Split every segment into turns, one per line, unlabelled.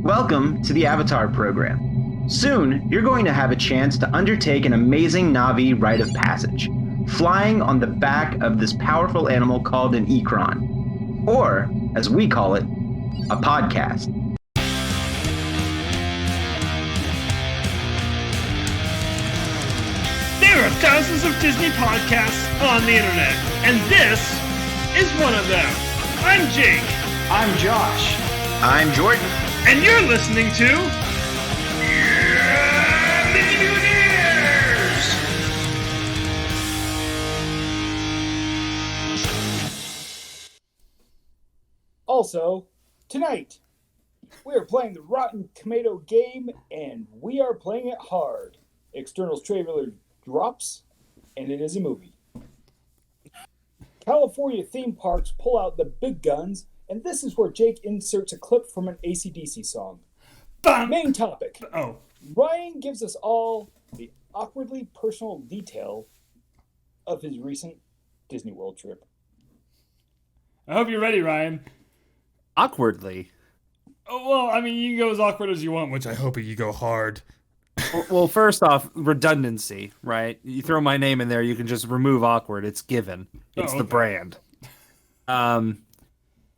Welcome to the Avatar program. Soon, you're going to have a chance to undertake an amazing Na'vi rite of passage, flying on the back of this powerful animal called an Ikron, or, as we call it, a podcast.
There are thousands of Disney podcasts on the internet, and this is one of them. I'm Jake.
I'm Josh.
I'm Jordan.
And you're listening to... Mutineers!
Also, tonight, we are playing the Rotten Tomato game, and we are playing it hard. Externals trailer drops, and it is a movie. California theme parks pull out the big guns, and this is where Jake inserts a clip from an AC/DC song.
Bum.
Main topic.
Oh.
Ryan gives us all the awkwardly personal detail of his recent Disney World trip.
I hope you're ready, Ryan.
Awkwardly.
Oh, well, I mean, you can go as awkward as you want, which I hope you go hard.
Well, first off, redundancy, right? You throw my name in there, you can just remove awkward. It's given. It's the brand.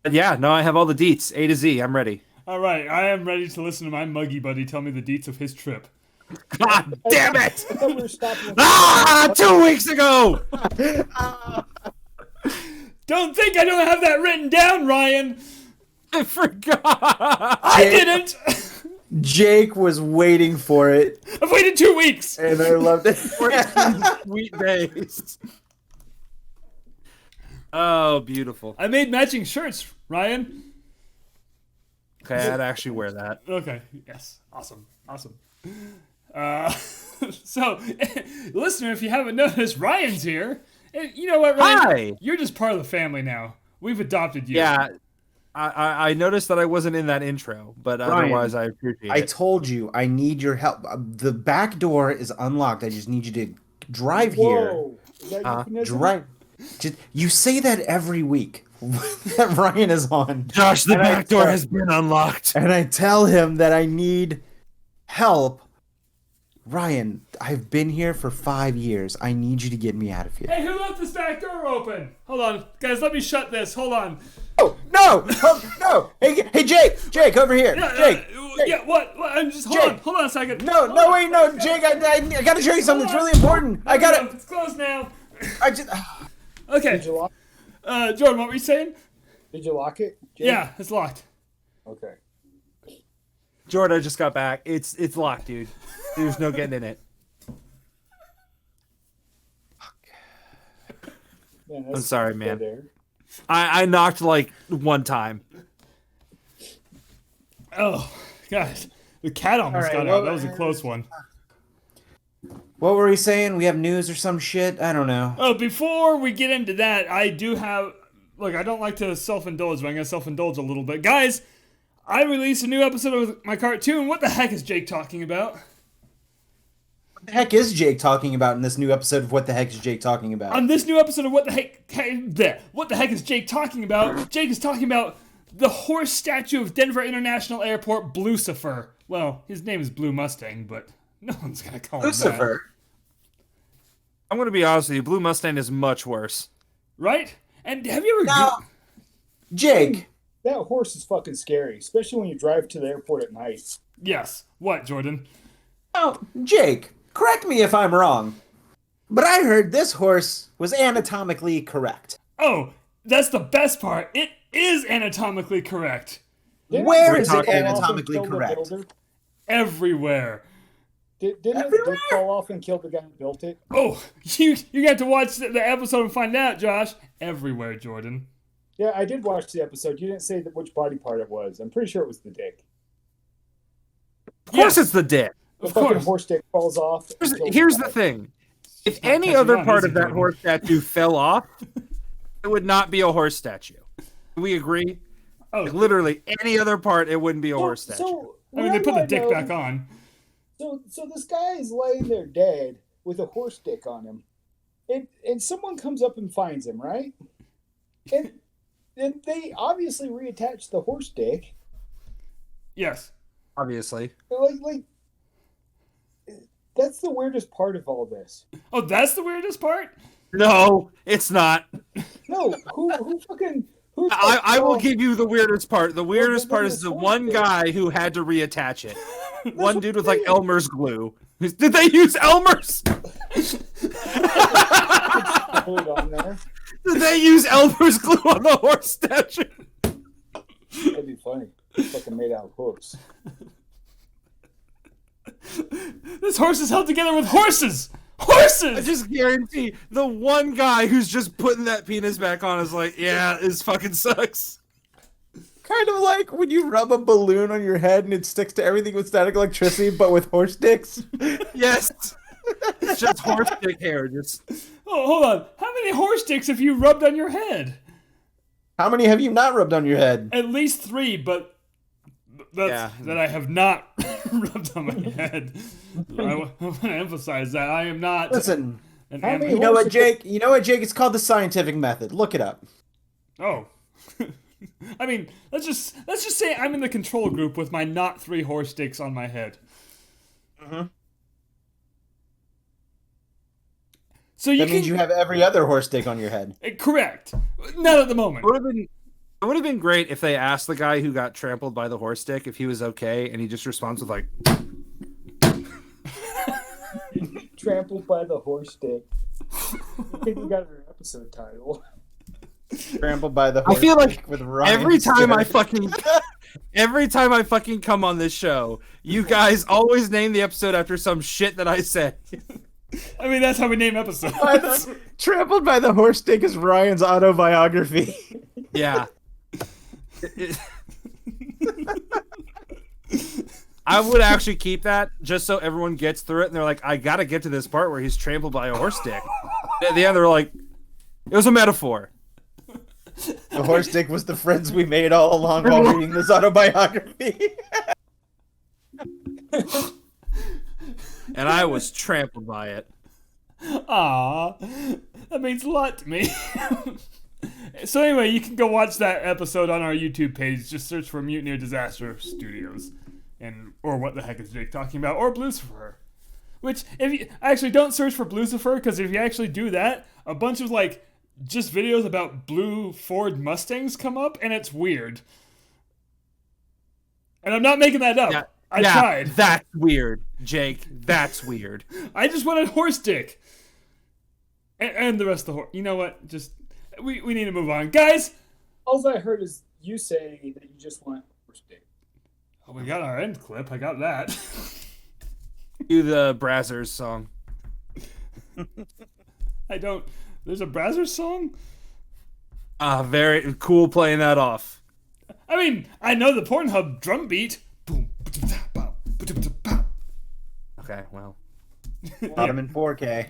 But yeah, no, I have all the deets, A to Z. I'm ready.
All right, I am ready to listen to my muggy buddy tell me the deets of his trip.
God damn it!
I thought we were stopping.
2 weeks ago!
Don't think I don't have that written down, Ryan.
I forgot.
I didn't.
Jake was waiting for it,
I've waited 2 weeks.
and I loved it.
14 sweet days. Oh, beautiful.
I made matching shirts, Ryan.
Okay, I'd actually wear that.
Okay, yes. Awesome. So, listener, if you haven't noticed, Ryan's here. And you know what, Ryan?
Hi.
You're just part of the family now. We've adopted you.
Yeah, I noticed that I wasn't in that intro, but otherwise I appreciate
I
it.
told you, I need your help. The back door is unlocked. I just need you to drive here.
Whoa. Is that euphemism?
Drive. You say that every week that Ryan is on.
Josh, the
And
back door has been unlocked.
And I tell him that I need help. Ryan, I've been here for 5 years. I need you to get me out of here.
Hey, who left this back door open? Hold on. Guys, let me shut this. Hold on.
Oh, no! Oh, no! Hey, Jake, over here. Jake.
Yeah, what? I'm just, hold on a second.
No, wait, Jake, I gotta show you something. It's really important. I gotta.
It's closed now.
I just.
Okay.
Did you lock?
Jordan, what were you saying?
Did you lock it? Jake?
Yeah, it's locked.
Okay.
Jordan, I just got back. It's locked, dude. There's no getting in it.
Man,
I'm sorry, man.
there.
I knocked like one time.
Oh, guys. The cat almost
All right,
got
well,
out. That was a close one.
What were we saying? We have news or some shit? I don't know.
Oh, before we get into that, I do have... Look, I don't like to self-indulge, but I'm going to self-indulge a little bit. Guys, I released a new episode of my cartoon. What the heck is Jake talking about?
What the heck is Jake talking about in this new episode of What the Heck is Jake Talking About?
On this new episode of What the Heck is Jake talking about? Jake is talking about the horse statue of Denver International Airport, Blucifer. Well, his name is Blue Mustang, but no one's going to call him
Lucifer.
I'm going to be honest with you. Blue Mustang is much worse.
that. Right? And have you ever...
Now, Jake,
That horse is fucking scary, especially when you drive to the airport at night.
Yes. What, Jordan?
Jake, correct me if I'm wrong, but I heard this horse was anatomically correct.
Oh, that's the best part. It is anatomically correct.
Where
is it
anatomically
Kill the
correct?
builder?
Everywhere.
Didn't
Everywhere?
it fall off and kill the guy who built it?
Oh, you got to watch the episode and find out, Josh. Everywhere, Jordan.
Yeah, I did watch the episode. You didn't say which body part it was. I'm pretty sure it was the dick.
Of course it's the dick.
The
Of
fucking
course.
horse dick falls off. and kills
Here's
guy.
the thing. If
not
any
catching
other
on,
part
is
of
it,
that
Jordan?
horse statue fell off, it would not be a horse statue. Do we agree?
Oh,
Like, literally, any other part, it wouldn't be a horse statue.
So,
I mean, they put the
where do I
dick
know-
back on.
So this guy is laying there dead with a horse dick on him, and someone comes up and finds him, right? And they obviously reattached the horse dick.
Yes.
obviously.
Like, that's the weirdest part of all this.
Oh, that's the weirdest part?
No, it's not.
No, who fucking...
I will give you the weirdest part. The weirdest part is
this
the
horse
one
thing.
guy who had to reattach it. One dude with like Elmer's glue. Did they use Elmer's?
Hold on there.
Did they use Elmer's glue on the horse statue?
That'd be funny. Fucking made out of hooks.
This horse is held together with horses! Horses!
I just guarantee the one guy who's just putting that penis back on is like, yeah, this fucking sucks.
Kind of like when you rub a balloon on your head and it sticks to everything with static electricity, but with horse dicks.
Yes. It's just horse dick hair. Just
Oh, hold on. How many horse dicks have you rubbed on your head?
How many have you not rubbed on your head?
At least 3, but that I have not rubbed on my head. I want to emphasize that I am not.
Listen,
An
how many
you know what,
horses-
Jake? You know what, Jake? It's called the scientific method. Look it up.
Oh. I mean, let's just say I'm in the control group with my not 3 horse dicks on my head.
Mhm.
So you
That
can
means you have every other horse dick on your head.
correct. Not at the moment.
It would have been great if they asked the guy who got trampled by the horse dick if he was okay, and he just responds with like,
Trampled by the horse dick. I think we got our episode title.
Trampled by the
I
horse
feel like
dick with Ryan
every time I
Stewart.
fucking come on this show, you guys always name the episode after some shit that I said.
I mean, that's how we name episodes.
Trampled by the horse dick is Ryan's autobiography.
Yeah. I would actually keep that just so everyone gets through it and they're like, I gotta get to this part where he's trampled by a horse dick. At the end, they're like, it was a metaphor.
The horse dick was the friends we made all along while reading this autobiography.
And I was trampled by it.
Aw, that means a lot to me. So anyway, you can go watch that episode on our YouTube page. Just search for Mutineer Disaster Studios, or what the heck is Jake talking about, or Blucifer. Which, if you actually don't search for Blucifer, because if you actually do that, a bunch of like just videos about blue Ford Mustangs come up, and it's weird. And I'm not making that up.
Yeah,
I tried.
That's weird, Jake. That's weird.
I just wanted horse dick. And the rest of the horse. You know what? Just we need to move on, guys.
All I heard is you say that you just want horse dick.
Oh, we got our end clip. I got that.
Do the Brazzers song.
I don't. There's a Brazzers song?
Very cool playing that off.
I mean, I know the Pornhub drum beat. Boom.
Okay, well.
Got him in 4K.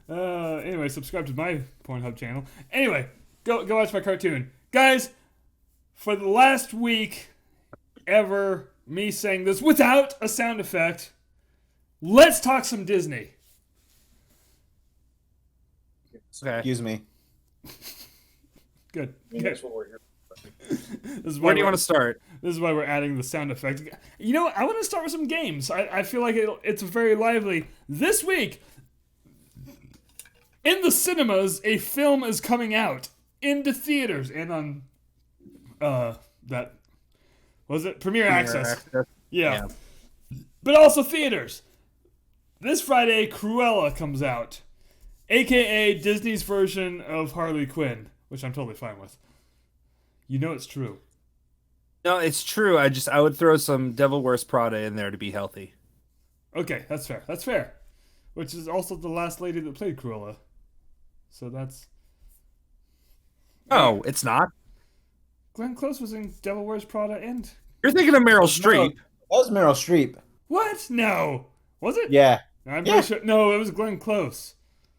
Anyway, subscribe to my Pornhub channel. Anyway, go watch my cartoon. Guys, for the last week ever, me saying this without a sound effect, let's talk some Disney.
Okay.
Excuse me.
Good.
I mean, that's what we're here.
This is
Where do you
we're-
want to start?
This is why we're adding the sound effect. You know what? I want to start with some games. I feel like it's very lively. This week, in the cinemas, a film is coming out into theaters and on that was it Premiere Access. Yeah. But also theaters. This Friday, Cruella comes out, aka Disney's version of Harley Quinn, which I'm totally fine with. You know it's true.
No, it's true. I would throw some Devil Wears Prada in there to be healthy.
Okay, that's fair. That's fair. Which is also the last lady that played Cruella. So that's...
No, it's not.
Glenn Close was in Devil Wears Prada and...
You're thinking of Meryl Streep.
That was Meryl Streep.
What? No. Was it?
Yeah.
I'm pretty sure... No, it was Glenn Close.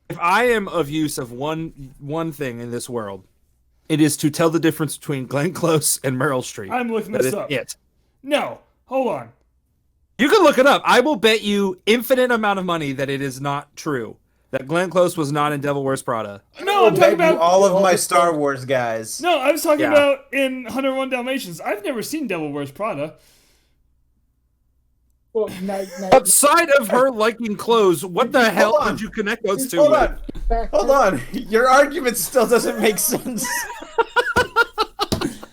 If I am of use of one thing in this world, it is to tell the difference between Glenn Close and Meryl Streep.
I'm looking
That
this
is
up.
it.
No. Hold on.
You can look it up. I will bet you infinite amount of money that it is not true. that Glenn Close was not in Devil Wears Prada.
No, I'm talking about
all of my Star Wars guys.
No, I was talking
Yeah.
about in 101 Dalmatians. I've never seen Devil Wears Prada.
Well,
Outside of her liking clothes, what the hell
on.
did you connect those two
Hold
with?
on. Hold on. Your argument still doesn't make sense.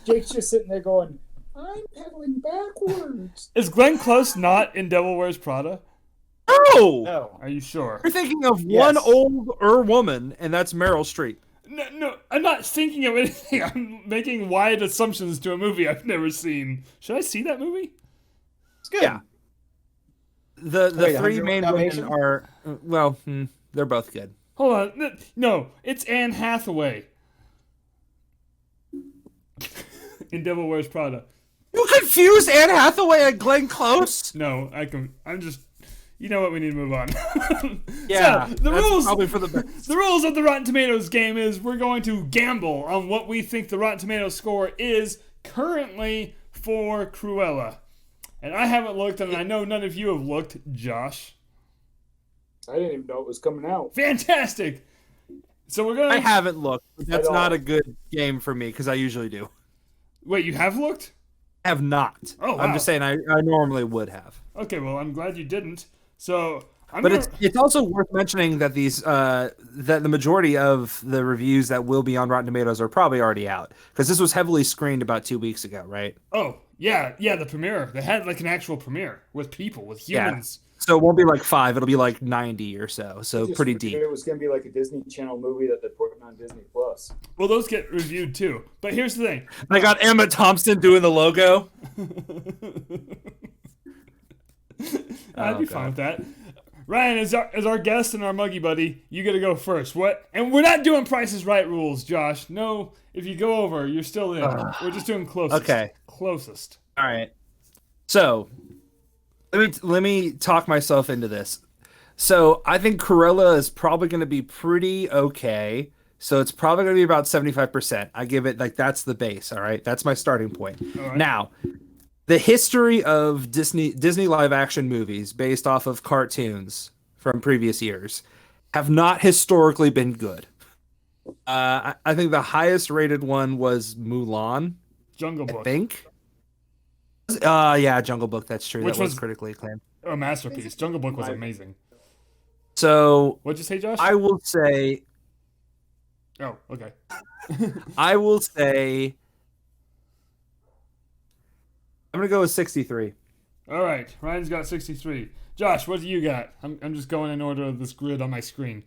Jake's just sitting there going, I'm pedaling backwards.
Is Glenn Close not in Devil Wears Prada?
No!
No.
Are you sure?
You're thinking of
Yes.
one older woman, and that's Meryl Streep.
No, I'm not thinking of anything. I'm making wide assumptions to a movie I've never seen. Should I see that movie?
It's good.
Yeah. The
Wait,
three
101
main
Dalmatians?
women are, well, they're both good.
Hold on. No, it's Anne Hathaway. In Devil Wears Prada.
You confused Anne Hathaway and Glenn Close?
No, I'm just. You know what? We need to move on.
Yeah,
So, the
that's
rules.
probably for the best.
The rules of the Rotten Tomatoes game is we're going to gamble on what we think the Rotten Tomatoes score is currently for Cruella. And I haven't looked, and I know none of you have looked, Josh.
I didn't even know it was coming out.
Fantastic. So we're gonna.
I haven't looked. But that's
At all.
not a good game for me because I usually do.
Wait, you have looked?
I have not.
Oh, wow.
I'm just saying I normally would have.
Okay, well, I'm glad you didn't. So I'm
But
gonna.
it's also worth mentioning that these that the majority of the reviews that will be on Rotten Tomatoes are probably already out because this was heavily screened about 2 weeks ago, right?
Oh, yeah, the premiere. They had like an actual premiere with people, with humans.
So it won't be like 5; it'll be like 90 or so. So
Just
pretty
figured
deep.
It was going to be like a Disney Channel movie that they're putting on Disney Plus.
Well, those get reviewed too. But here's the thing.
I got Emma Thompson doing the logo.
I'd be fine with that. Ryan, as our guest and our muggy buddy, you got to go first. What? And we're not doing Price is Right rules, Josh. No, if you go over, you're still in. We're just doing closest.
Okay.
Closest.
All right. So let me talk myself into this. So I think Cruella is probably going to be pretty okay. So it's probably going to be about 75%. I give it like that's the base. All right, that's my starting point.
right.
Now, the history of Disney live action movies based off of cartoons from previous years have not historically been good. I think the highest rated one was Mulan.
Jungle
I
Book.
think. Yeah, Jungle Book. That's true.
Which
that was
was-
critically acclaimed.
A masterpiece. Jungle Book was amazing.
So
What'd you say, Josh?
I will say,
Oh, okay.
I'm gonna go with 63.
All right. Ryan's got 63. Josh, what do you got? I'm just going in order of this grid on my screen.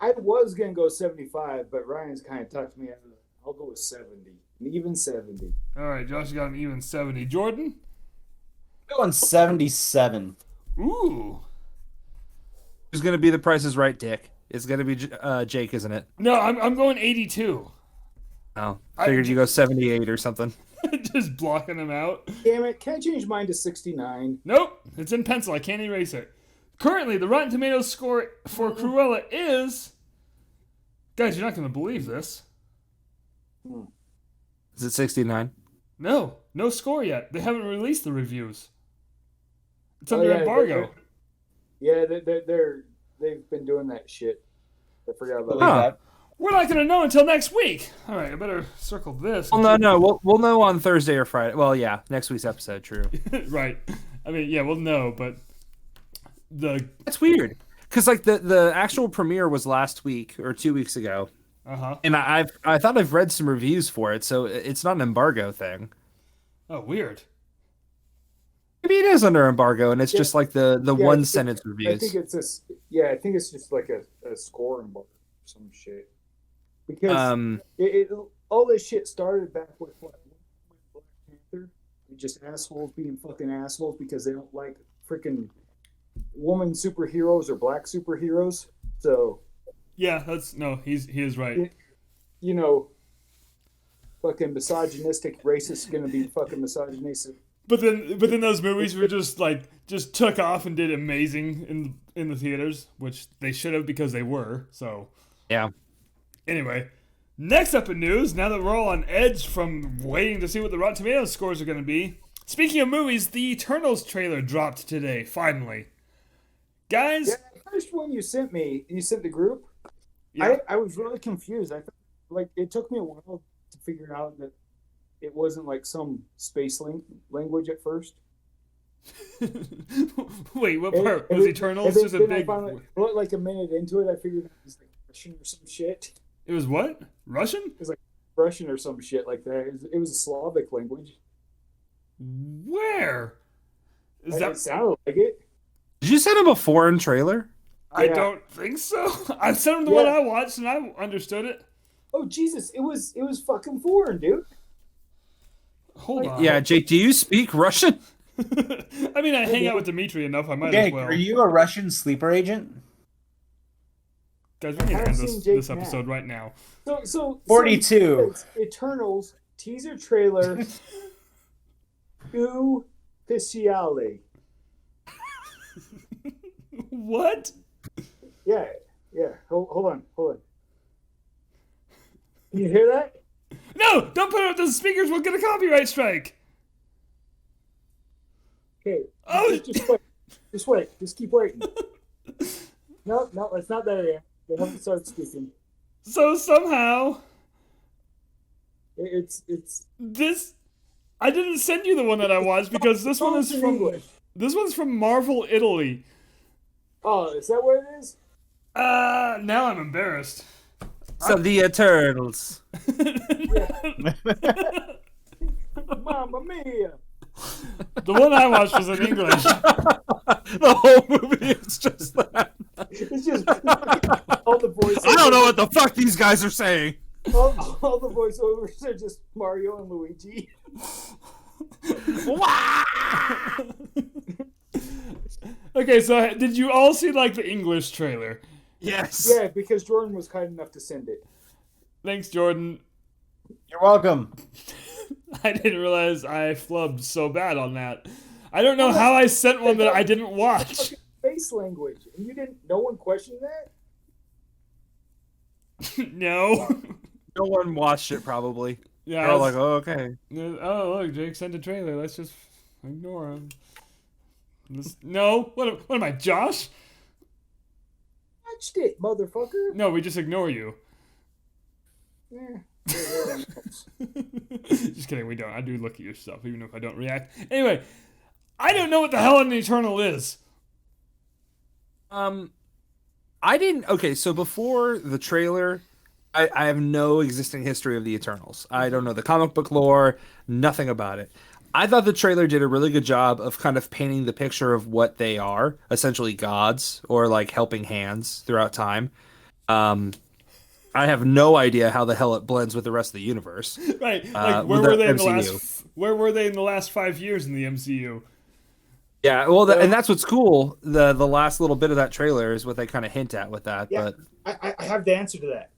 I was going to go 75, but Ryan's kind of talked me out of it. I'll go with 70. An even 70.
All right. Josh got an even 70. Jordan?
Going 77.
Ooh.
Who's gonna be the Price is Right, Dick? It's gonna be Jake, isn't it?
No, I'm going 82.
Oh, figured you go 78 or something.
Just blocking them out.
Damn it. Can I change mine to 69?
Nope, it's in pencil. I can't erase it. Currently, the Rotten Tomatoes score for Cruella is... Guys, you're not going to believe this.
Is it 69?
No score yet. They haven't released the reviews. It's
Oh,
under
yeah,
embargo.
They've been doing that shit. I forgot about
Believe
that.
that.
We're not going to know until next week. All right, I better circle this.
Well, no. We'll know on Thursday or Friday. Well, yeah, next week's episode. True.
Right. I mean, yeah, we'll know, but
That's weird. Because like the actual premiere was last week or 2 weeks ago, and I thought I've read some reviews for it, so it's not an embargo thing.
Oh, weird.
Maybe it is under embargo, and it's just like the
Yeah,
one
I think-
sentence
I
reviews.
think it's I think it's just like a scoring book or some shit. Because all this shit started back with Black Panther. Just assholes being fucking assholes because they don't like freaking woman superheroes or black superheroes. So,
Yeah, he is right.
you know, fucking misogynistic racists gonna be fucking misogynistic.
But then those movies were just took off and did amazing in the theaters, which they should have because they were. So
Yeah.
anyway, next up in news, now that we're all on edge from waiting to see what the Rotten Tomatoes scores are going to be. Speaking of movies, the Eternals trailer dropped today, finally. Guys,
Yeah, I first one you sent me, you sent the group.
Yeah.
I was really confused. I thought, like, it took me a while to figure out that it wasn't like some space language at first.
Wait, what part? Was Eternals just a
then
big...
I finally, like a minute into it, I figured it was like Russian or some shit.
It was what? Russian?
It was like Russian or some shit like that. It was a Slavic language.
Where?
It sounded like it.
Did you send him a foreign trailer?
I
Yeah.
don't think so. I sent him the one I watched and I understood it.
Oh Jesus! It was fucking foreign, dude.
Hold on.
Yeah, Jake, do you speak Russian?
I mean, I hang out with Dimitri enough. I might
Jake,
as well.
are you a Russian sleeper agent?
Guys, we need to
haven't
end
seen Jake
this episode
now.
right now.
So
42.
Eternals teaser trailer. Ufficiale.
What?
Yeah. Hold on. Can you hear that?
No! Don't put it up the speakers. We'll get a copyright strike.
Okay.
Oh!
Just wait. Just keep waiting. No, it's not there yet. They haven't started speaking.
So somehow
It's
this. I didn't send you the one that I watched because this one is
in
from
English.
this one's from Marvel Italy.
Oh, is that what it is?
Now I'm embarrassed.
So the Eternals.
Mamma mia!
The one I watched was in English.
The whole movie is just that.
It's just all the voiceovers.
I don't know what the fuck these guys are saying.
All the voiceovers are just Mario and Luigi.
Okay, so did you all see like the English trailer?
Yes.
Yeah, because Jordan was kind enough to send it.
Thanks, Jordan.
You're welcome.
I didn't realize I flubbed so bad on that. I don't know how I sent one that I didn't watch.
Face language, and you didn't. No one questioned that.
No.
No one watched it probably.
Yeah.
They're all like, oh, okay.
Oh, look, Jake sent a trailer. Let's just ignore him. No? What am I, Josh?
Watched it, motherfucker.
No, we just ignore you.
Yeah.
Just kidding, we don't. I do look at your stuff, even if I don't react. Anyway, I don't know what the hell an Eternal is.
I didn't. Okay, so before the trailer, I have no existing history of the Eternals. I don't know the comic book lore, nothing about it. I thought the trailer did a really good job of kind of painting the picture of what they are, essentially gods or like helping hands throughout time. I have no idea how the hell it blends with the rest of the universe.
Right. Like where
with
were
the
they in the
MCU.
where were they in the last 5 years in the MCU?
Yeah, well, and that's what's cool. The last little bit of that trailer is what they kind of hint at with that.
Yeah,
But
I have the answer to that.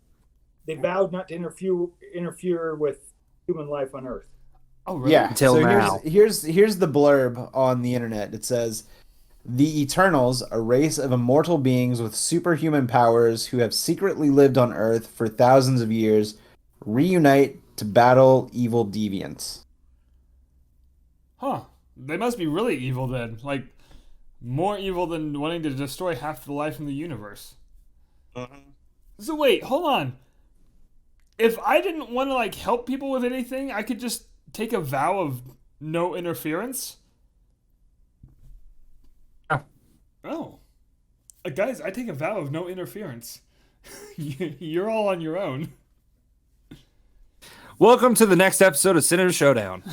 They vowed not to interfere with human life on Earth.
Oh, really?
Yeah.
Until
so
now.
Here's the blurb on the internet. It says, "The Eternals, a race of immortal beings with superhuman powers who have secretly lived on Earth for thousands of years, reunite to battle evil deviants."
Huh. They must be really evil then. Like, more evil than wanting to destroy half the life in the universe. So wait, hold on. If I didn't want to, like, help people with anything, I could just take a vow of no interference?
Yeah.
Oh. Guys, I take a vow of no interference. You're all on your own.
welcome to the next episode of Sinner Showdown.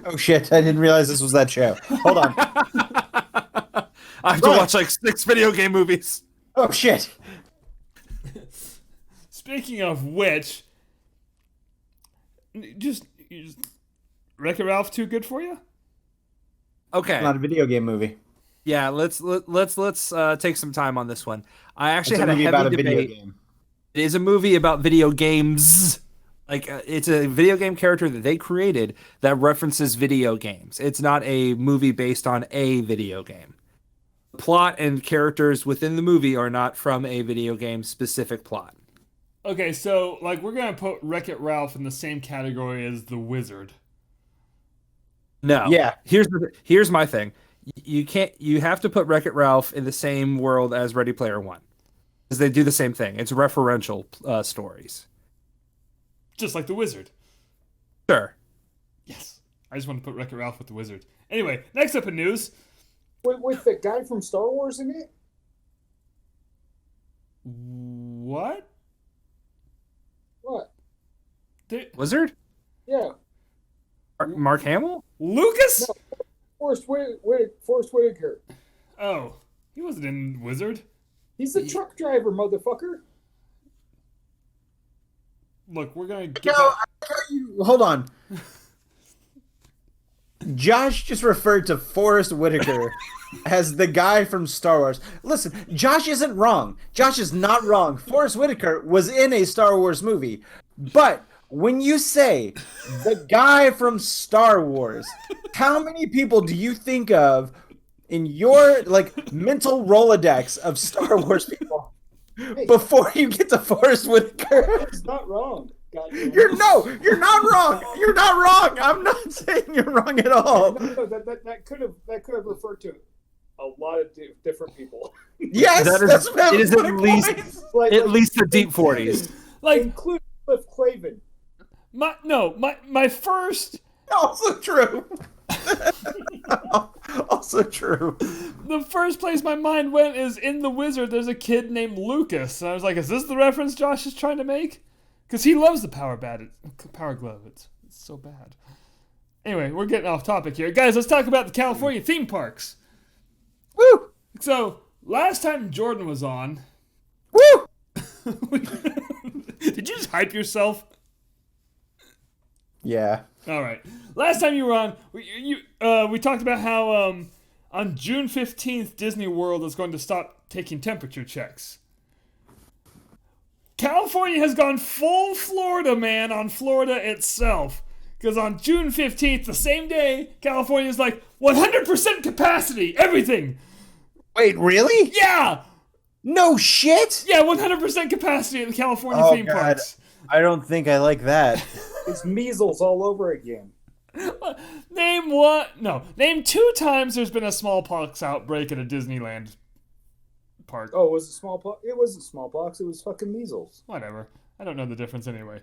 Oh shit! I didn't realize this was that show. Hold on.
I have to watch like 6 video game movies.
Oh shit!
Speaking of which, just Wreck-It Ralph too good for you?
Okay.
Not a video game movie.
Yeah, let's take some time on this one. I actually
It's
had a
movie
heavy
about a
debate.
video game.
It is a movie about video games. Like it's a video game character that they created that references video games. It's not a movie based on a video game. Plot and characters within the movie are not from a video game specific plot.
Okay, so, like, we're going to put Wreck-It Ralph in the same category as The Wizard.
No.
Yeah.
Here's my thing. You can't. You have to put Wreck-It Ralph in the same world as Ready Player One, because they do the same thing. It's referential stories.
Just like the Wizard.
Sure.
Yes. I just want to put Wreck-It Ralph with the Wizard. Anyway, next up in news.
With the guy from Star Wars in it?
What?
What?
Wizard?
Yeah.
Mark Hamill?
Lucas?
No. Forrest Whitaker.
Oh, he wasn't in Wizard.
He's the truck driver, motherfucker.
Look, we're gonna get
No, hold on. Josh just referred to Forrest Whitaker as the guy from Star Wars. Listen, Josh isn't wrong. Josh is not wrong. Forrest Whitaker was in a Star Wars movie. But when you say the guy from Star Wars, how many people do you think of in your mental Rolodex of Star Wars people before you get to Forrest Whitaker?
He's not wrong.
You're not wrong. You're not wrong. I'm not saying you're wrong at all.
No, that could have referred to a lot of different people.
Yes,
it is at least the deep 40s.
Including Cliff Clavin.
My first.
Also true. Also true.
The first place my mind went is in The Wizard. There's a kid named Lucas, and I was like, "Is this the reference Josh is trying to make?" Because he loves the power glove. It's so bad. Anyway, we're getting off topic here, guys. Let's talk about the California theme parks.
Woo!
So last time Jordan was on,
woo!
Did you just hype yourself?
Yeah.
All right. Last time you were on, we talked about how on June 15th, Disney World is going to stop taking temperature checks. California has gone full Florida, man, on Florida itself. Because on June 15th, the same day, California's like 100% capacity, everything.
Wait, really?
Yeah.
No shit?
Yeah, 100% capacity at the California theme parks.
I don't think I like that.
It's measles all over again.
Name 2 times there's been a smallpox outbreak at a Disneyland park.
Oh, was it smallpox? It wasn't smallpox. It was fucking measles.
Whatever. I don't know the difference anyway.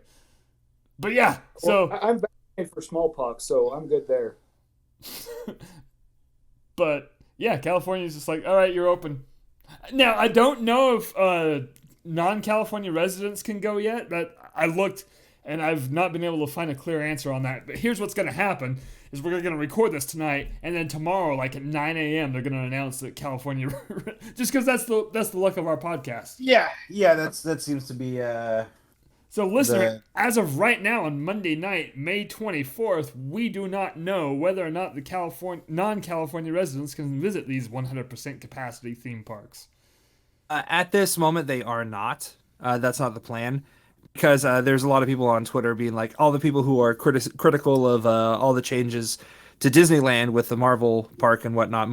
But yeah, so
well, I'm vaccinated for smallpox, so I'm good there.
But yeah, California's just like, all right, you're open. Now I don't know if non-California residents can go yet. But I looked, and I've not been able to find a clear answer on that. But here's what's going to happen: is we're going to record this tonight, and then tomorrow, like at 9 a.m., they're going to announce that California, just because that's the luck of our podcast.
Yeah, that seems to be.
So, listener, as of right now on Monday night, May 24th, we do not know whether or not the non-California residents can visit these 100% capacity theme parks.
At this moment, they are not. That's not the plan. Because there's a lot of people on Twitter being like, all the people who are critical of all the changes to Disneyland with the Marvel park and whatnot,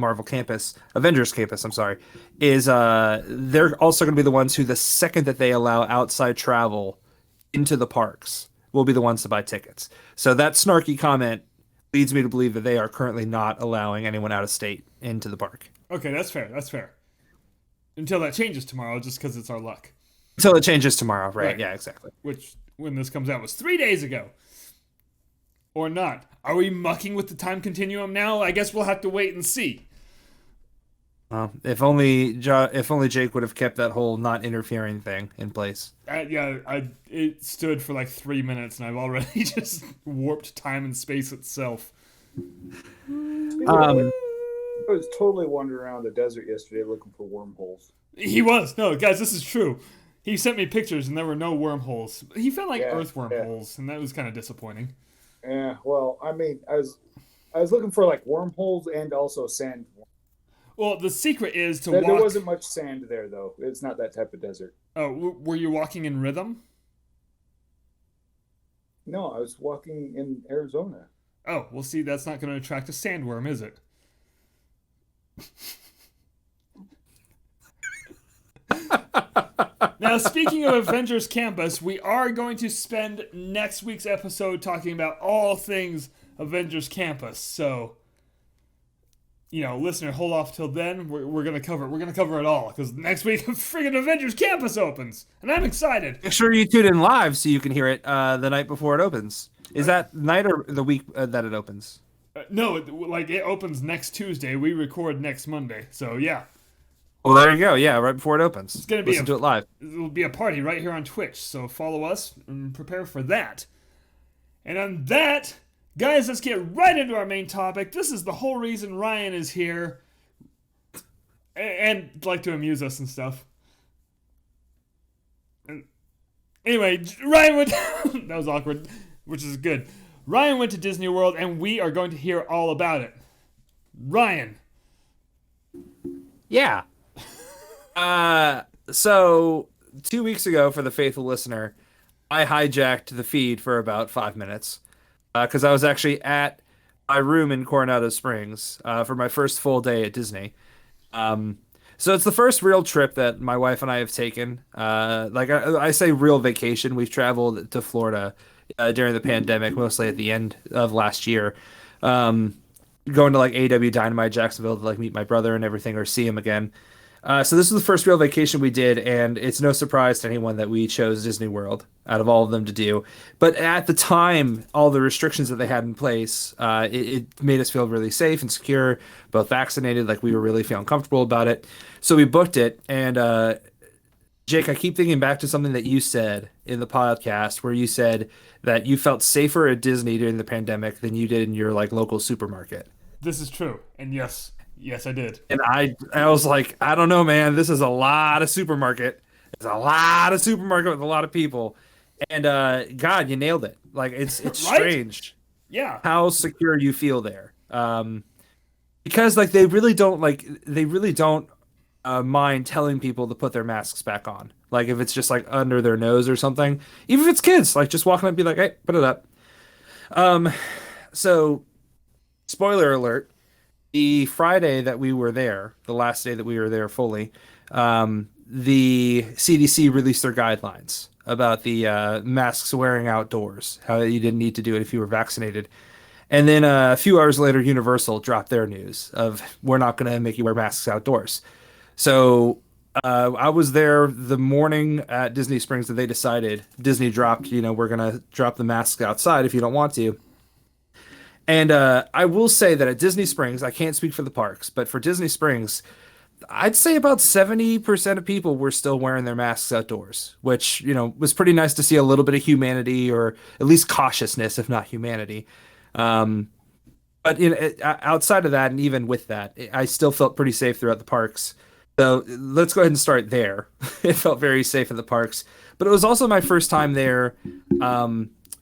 Avengers Campus, I'm sorry, is they're also going to be the ones who, the second that they allow outside travel into the parks, will be the ones to buy tickets. So that snarky comment leads me to believe that they are currently not allowing anyone out of state into the park.
Okay, that's fair. Until that changes tomorrow, just because it's our luck.
Until it changes tomorrow, right? Yeah, exactly.
Which, when this comes out, was 3 days ago. Or not. Are we mucking with the time continuum now? I guess we'll have to wait and see.
If only Jake would have kept that whole not interfering thing in place.
It stood for like 3 minutes, and I've already just warped time and space itself.
I was totally wandering around the desert yesterday looking for wormholes.
He was. No, guys, this is true. He sent me pictures, and there were no wormholes. He found earth wormholes, and that was kind of disappointing.
Yeah, well, I mean, I was looking for like wormholes and also sand.
Well, the secret is to
There
walk...
wasn't much sand there, though. It's not that type of desert.
Oh, were you walking in rhythm?
No, I was walking in Arizona.
Oh, well, see, that's not going to attract a sandworm, is it? Now, speaking of Avengers Campus, we are going to spend next week's episode talking about all things Avengers Campus. So, listener, hold off till then. We're gonna cover it. We're gonna cover it all because next week, friggin' Avengers Campus opens, and I'm excited.
Make sure you tune in live so you can hear it the night before it opens. Is that night or the week that it opens?
No, it opens next Tuesday. We record next Monday, so yeah.
Well, there you go. Yeah, right before it opens.
It's gonna be
Listen to it live.
It'll be a party right here on Twitch, so follow us and prepare for that. And on that, guys, let's get right into our main topic. This is the whole reason Ryan is here, and like to amuse us and stuff. Anyway, Ryan went. That was awkward, which is good. Ryan went to Disney World, and we are going to hear all about it. Ryan.
Yeah. So 2 weeks ago, for the faithful listener, I hijacked the feed for about 5 minutes because I was actually at my room in Coronado Springs for my first full day at Disney. So it's the first real trip that my wife and I have taken. I say real vacation. We've traveled to Florida during the pandemic, mostly at the end of last year. Going to like AW Dynamite Jacksonville to like meet my brother and everything or see him again. So this is the first real vacation we did, and it's no surprise to anyone that we chose Disney World out of all of them to do. But at the time, all the restrictions that they had in place, it made us feel really safe and secure, both vaccinated, like we were really feeling comfortable about it. So we booked it, and Jake, I keep thinking back to something that you said in the podcast where you said that you felt safer at Disney during the pandemic than you did in your like local supermarket.
This is true, and yes, I did.
And I was like, I don't know, man. This is a lot of supermarket. It's a lot of supermarket with a lot of people. And God, you nailed it. Like it's
Right?
strange.
Yeah.
How secure you feel there. Because like they really don't mind telling people to put their masks back on. Like if it's just like under their nose or something. Even if it's kids, like just walking up and be like, hey, put it up. So spoiler alert. The Friday that we were there, the last day that we were there fully, the CDC released their guidelines about the masks wearing outdoors, how you didn't need to do it if you were vaccinated. And then a few hours later, Universal dropped their news of we're not going to make you wear masks outdoors. So I was there the morning at Disney Springs that they decided Disney dropped, we're going to drop the masks outside if you don't want to. And I will say that at Disney Springs, I can't speak for the parks, but for Disney Springs, I'd say about 70% of people were still wearing their masks outdoors, which, was pretty nice to see a little bit of humanity or at least cautiousness, if not humanity. But outside of that, and even with that, I still felt pretty safe throughout the parks. So let's go ahead and start there. It felt very safe at the parks, but it was also my first time there.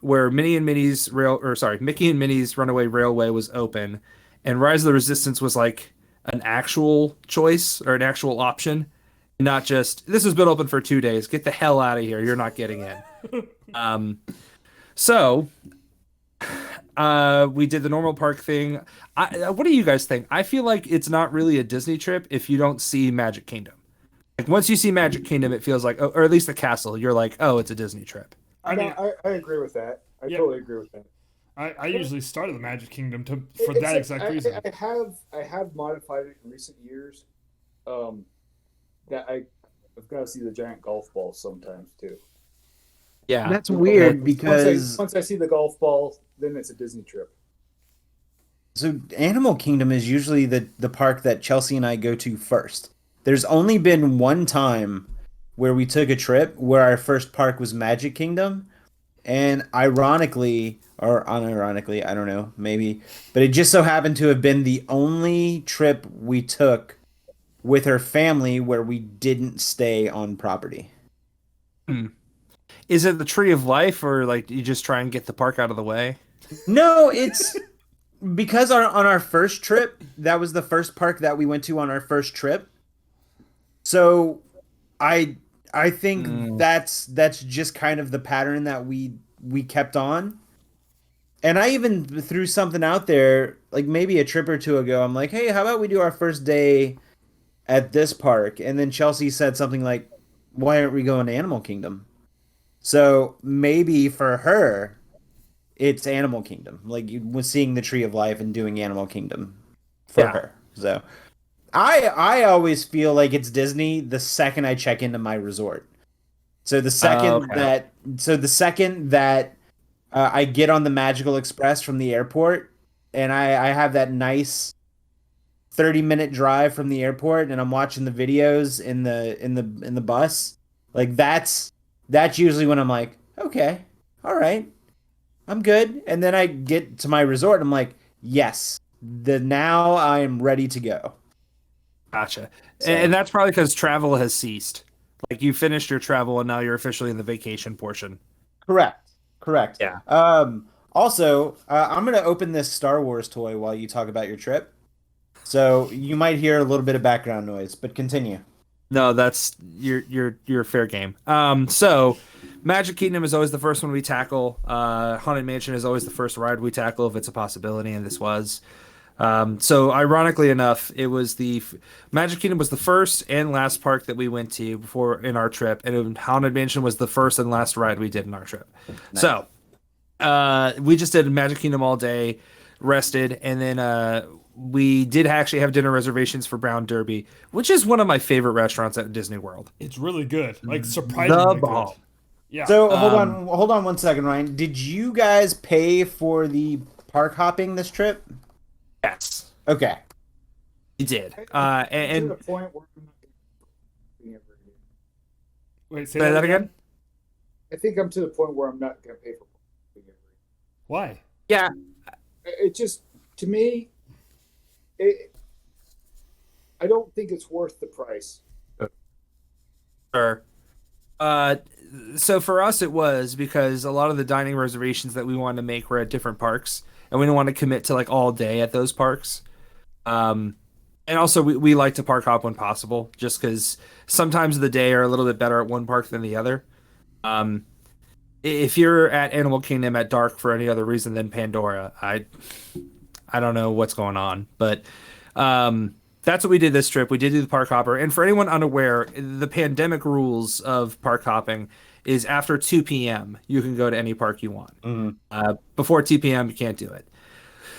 Where Mickey and Minnie's Runaway Railway was open, and Rise of the Resistance was like an actual choice or an actual option, not just this has been open for 2 days. Get the hell out of here! You're not getting in. So we did the normal park thing. What do you guys think? I feel like it's not really a Disney trip if you don't see Magic Kingdom. Like once you see Magic Kingdom, it feels like, or at least the castle, you're like, oh, it's a Disney trip.
I agree with that. I totally agree with that.
I usually start at the Magic Kingdom for that exact reason.
I have modified it in recent years. That I've got to see the giant golf ball sometimes too.
Yeah,
that's weird because
once I see the golf ball, then it's a Disney trip.
So Animal Kingdom is usually the park that Chelsea and I go to first. There's only been one time where we took a trip where our first park was Magic Kingdom, and ironically or unironically, I don't know, maybe, but it just so happened to have been the only trip we took with her family where we didn't stay on property.
Is it the Tree of Life, or like you just try and get the park out of the way?
No, it's because on our first trip, that was the first park that we went to on our first trip. So I think that's just kind of the pattern that we kept on. And I even threw something out there, like maybe a trip or two ago. I'm like, hey, how about we do our first day at this park? And then Chelsea said something like, why aren't we going to Animal Kingdom? So maybe for her, it's Animal Kingdom. Like you was seeing the Tree of Life and doing Animal Kingdom for her. So I always feel like it's Disney the second I check into my resort. So the second
okay.
that I get on the Magical Express from the airport, and I have that nice 30-minute drive from the airport, and I'm watching the videos in the bus, like that's usually when I'm like, okay, all right, I'm good. And then I get to my resort, and I'm like, yes, the now I am ready to go.
Gotcha.
So
And that's probably because travel has ceased. Like you finished your travel and now you're officially in the vacation portion.
correct, correct.
Yeah.
Also, I'm gonna open this Star Wars toy while you talk about your trip. So you might hear a little bit of background noise, but continue.
No, that's you're fair game. So Magic Kingdom is always the first one we tackle. Haunted Mansion is always the first ride we tackle if it's a possibility, and this was. So ironically enough, it was Magic Kingdom was the first and last park that we went to before in our trip, and Haunted Mansion was the first and last ride we did in our trip.
Nice.
So we just did Magic Kingdom all day, rested, and then we did actually have dinner reservations for Brown Derby, which is one of my favorite restaurants at Disney World.
It's really good. Like
The
surprisingly good.
bomb.
Yeah.
So hold on one second, Ryan. Did you guys pay for the park hopping this trip?
Yes,
Okay.
we did.
To
And
the point where I'm not gonna ever again.
Wait,
say that again.
I think I'm to the point where I'm not going to pay for it ever.
Why?
Yeah,
It just, to me, I don't think it's worth the price.
sure. So for us, it was because a lot of the dining reservations that we wanted to make were at different parks, and we didn't want to commit to like all day at those parks. And also we like to park hop when possible, just because sometimes the day are a little bit better at one park than the other. If you're at Animal Kingdom at dark for any other reason than Pandora, I don't know what's going on, but that's what we did this trip. We did do the park hopper, and for anyone unaware, the pandemic rules of park hopping is after 2 p.m. you can go to any park you want. Before 2 p.m. you can't do it,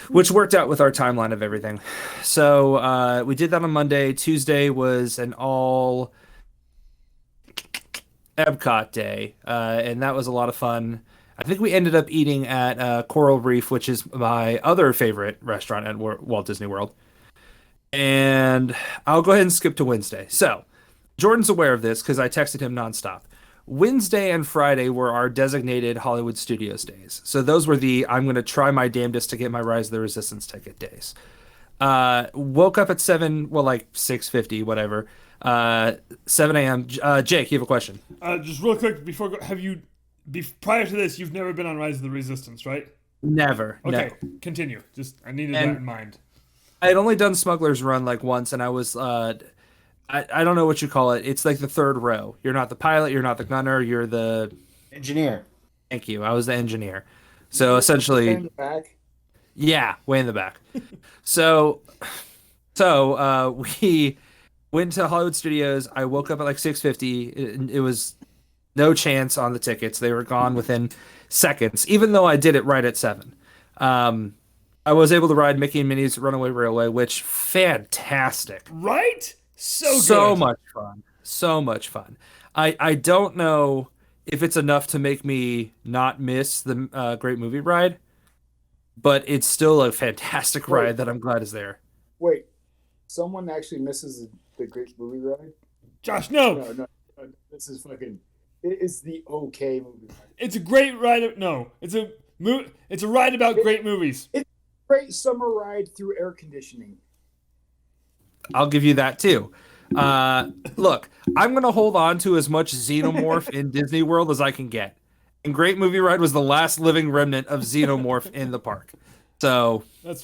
which worked out with our timeline of everything. So we did that on Monday. Tuesday was an all Epcot day, and that was a lot of fun. I think we ended up eating at Coral Reef, which is my other favorite restaurant at Walt Disney World. And I'll go ahead and skip to Wednesday. So Jordan's aware of this because I texted him nonstop. Wednesday and Friday were our designated Hollywood Studios days. So those were the I'm going to try my damnedest to get my Rise of the Resistance ticket days. Woke up at 7, well, like 6:50, whatever. 7 a.m. Jake, you have a question?
Just real quick before prior to this, you've never been on Rise of the Resistance, right?
Never.
Okay,
No.
continue. Just I needed
And-
that in mind.
I had only done Smuggler's Run like once, and I was I don't know what you call it. It's like the third row. You're not the pilot. You're not the gunner. You're the
Engineer.
Thank you. I was the engineer. So essentially,
In the back.
yeah, way in the back. So we went to Hollywood Studios. I woke up at like 6:50. It was no chance on the tickets. They were gone within seconds, even though I did it right at 7. I was able to ride Mickey and Minnie's Runaway Railway, which fantastic.
Right? So good.
Much fun. So much fun. I don't know if it's enough to make me not miss the Great Movie Ride, but it's still a fantastic ride that I'm glad is there.
Wait, someone actually misses the Great Movie Ride?
Josh, no.
No. This is fucking. It is the okay movie ride.
It's a great ride. No, it's a ride about great movies.
Great summer ride through air conditioning.
I'll give you that too. Look, I'm going to hold on to as much Xenomorph in Disney World as I can get. And Great Movie Ride was the last living remnant of Xenomorph in the park. So
That's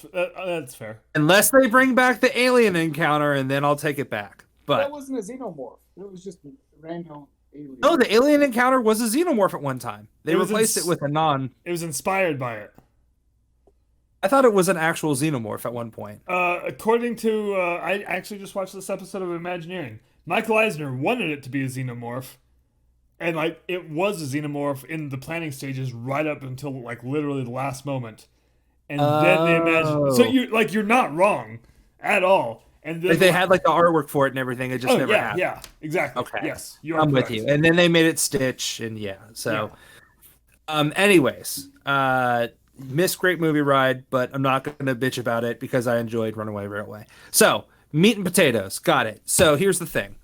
fair.
unless they bring back the alien encounter, and then I'll take it back.
That
But
wasn't a xenomorph. It was just a random alien.
no, the alien encounter was a Xenomorph at one time. They
It was
replaced it with a non.
It was inspired by it.
I thought it was an actual Xenomorph at one point.
According to, I actually just watched this episode of Imagineering. Michael Eisner wanted it to be a xenomorph, and like it was a xenomorph in the planning stages right up until like literally the last moment, and then they imagined. So you're not wrong, at all. And then
Like they had like the artwork for it and everything. It just never happened.
Yeah, exactly.
Okay.
Yes, you are
I'm
correct.
with you. And then they made it Stitch, and so. Anyways, missed great movie ride, but I'm not going to bitch about it because I enjoyed Runaway Railway. So, meat and potatoes, got it. So here's the thing.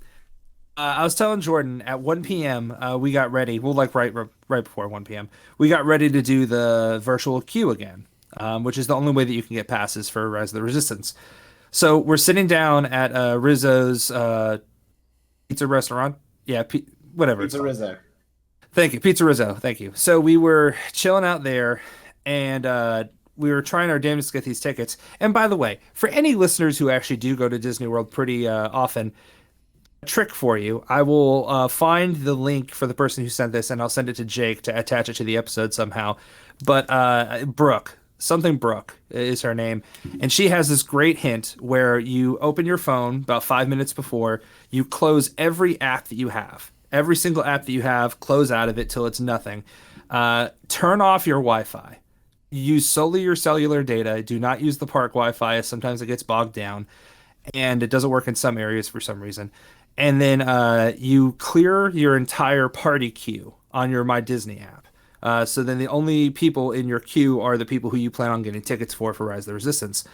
I was telling Jordan at 1 p.m. We got ready. Well, like right before 1 p.m. We got ready to do the virtual queue again, which is the only way that you can get passes for Rise of the Resistance. So we're sitting down at Rizzo's pizza restaurant. Yeah, whatever.
Pizza Rizzo.
Thank you, Pizza Rizzo. Thank you. So we were chilling out there, and we were trying our damnedest to get these tickets. And by the way, for any listeners who actually do go to Disney World pretty often, a trick for you. I will find the link for the person who sent this, and I'll send it to Jake to attach it to the episode somehow. But Brooke is her name, and she has this great hint where you open your phone about 5 minutes before, you close every app that you have. Every single app that you have, close out of it till it's nothing. Turn off your Wi-Fi. Use solely your cellular data. Do not use the park Wi-Fi, as sometimes it gets bogged down, and it doesn't work in some areas for some reason. And then you clear your entire party queue on your My Disney app. So then the only people in your queue are the people who you plan on getting tickets for Rise of the Resistance.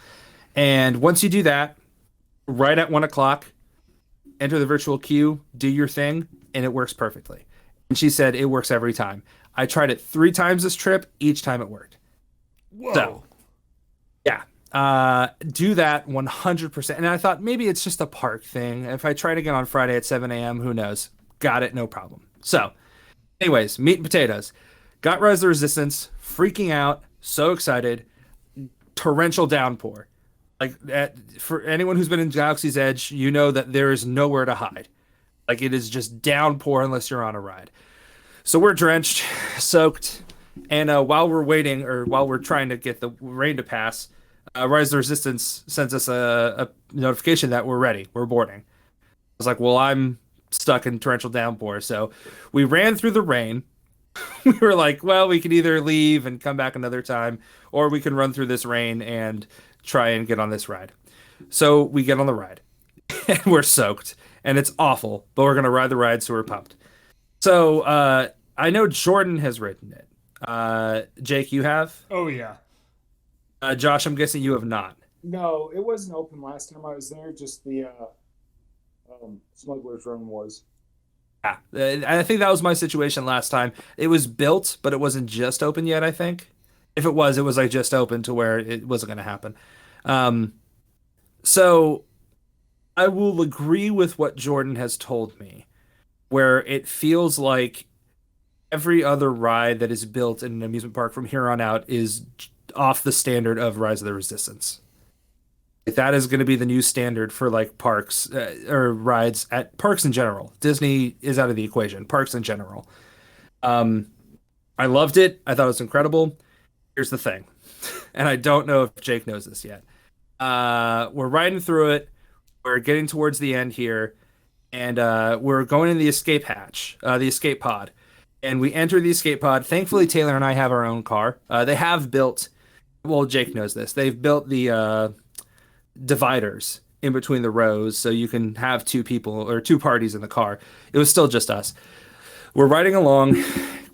And once you do that, right at 1 o'clock, enter the virtual queue, do your thing, and it works perfectly. And she said it works every time. I tried it 3 times this trip. Each time it worked.
Whoa.
So, yeah. Do that 100%. And I thought maybe it's just a park thing. If I try it again on Friday at 7 a.m., who knows? Got it, no problem. So, anyways, meat and potatoes. Got Rise of the Resistance, freaking out, so excited. Torrential downpour. Like, for anyone who's been in Galaxy's Edge, you know that there is nowhere to hide. Like, it is just downpour unless you're on a ride. So we're drenched, soaked, and while we're waiting, or while we're trying to get the rain to pass, Rise of the Resistance sends us a notification that we're ready. We're boarding. I was like, well, I'm stuck in torrential downpour. So we ran through the rain. We were like, well, we can either leave and come back another time, or we can run through this rain and try and get on this ride. So we get on the ride, and we're soaked, and it's awful, but we're going to ride the ride, so we're pumped. So I know Jordan has ridden it. Jake, you have?
Oh, yeah.
Josh, I'm guessing you have not.
No, it wasn't open last time I was there. Just the Smuggler's Run was.
Yeah, I think that was my situation last time. It was built, but it wasn't just open yet, I think. If it was like just open to where it wasn't going to happen. So I will agree with what Jordan has told me, where it feels like every other ride that is built in an amusement park from here on out is off the standard of Rise of the Resistance. That is going to be the new standard for like parks or rides at parks in general. Disney is out of the equation. Parks in general. I loved it. I thought it was incredible. Here's the thing, and I don't know if Jake knows this yet. We're riding through it. We're getting towards the end here, and we're going in the escape hatch, the escape pod. And we enter the escape pod. Thankfully, Taylor and I have our own car. They have built, well, Jake knows this. They've built the dividers in between the rows so you can have 2 people or 2 parties in the car. It was still just us. We're riding along.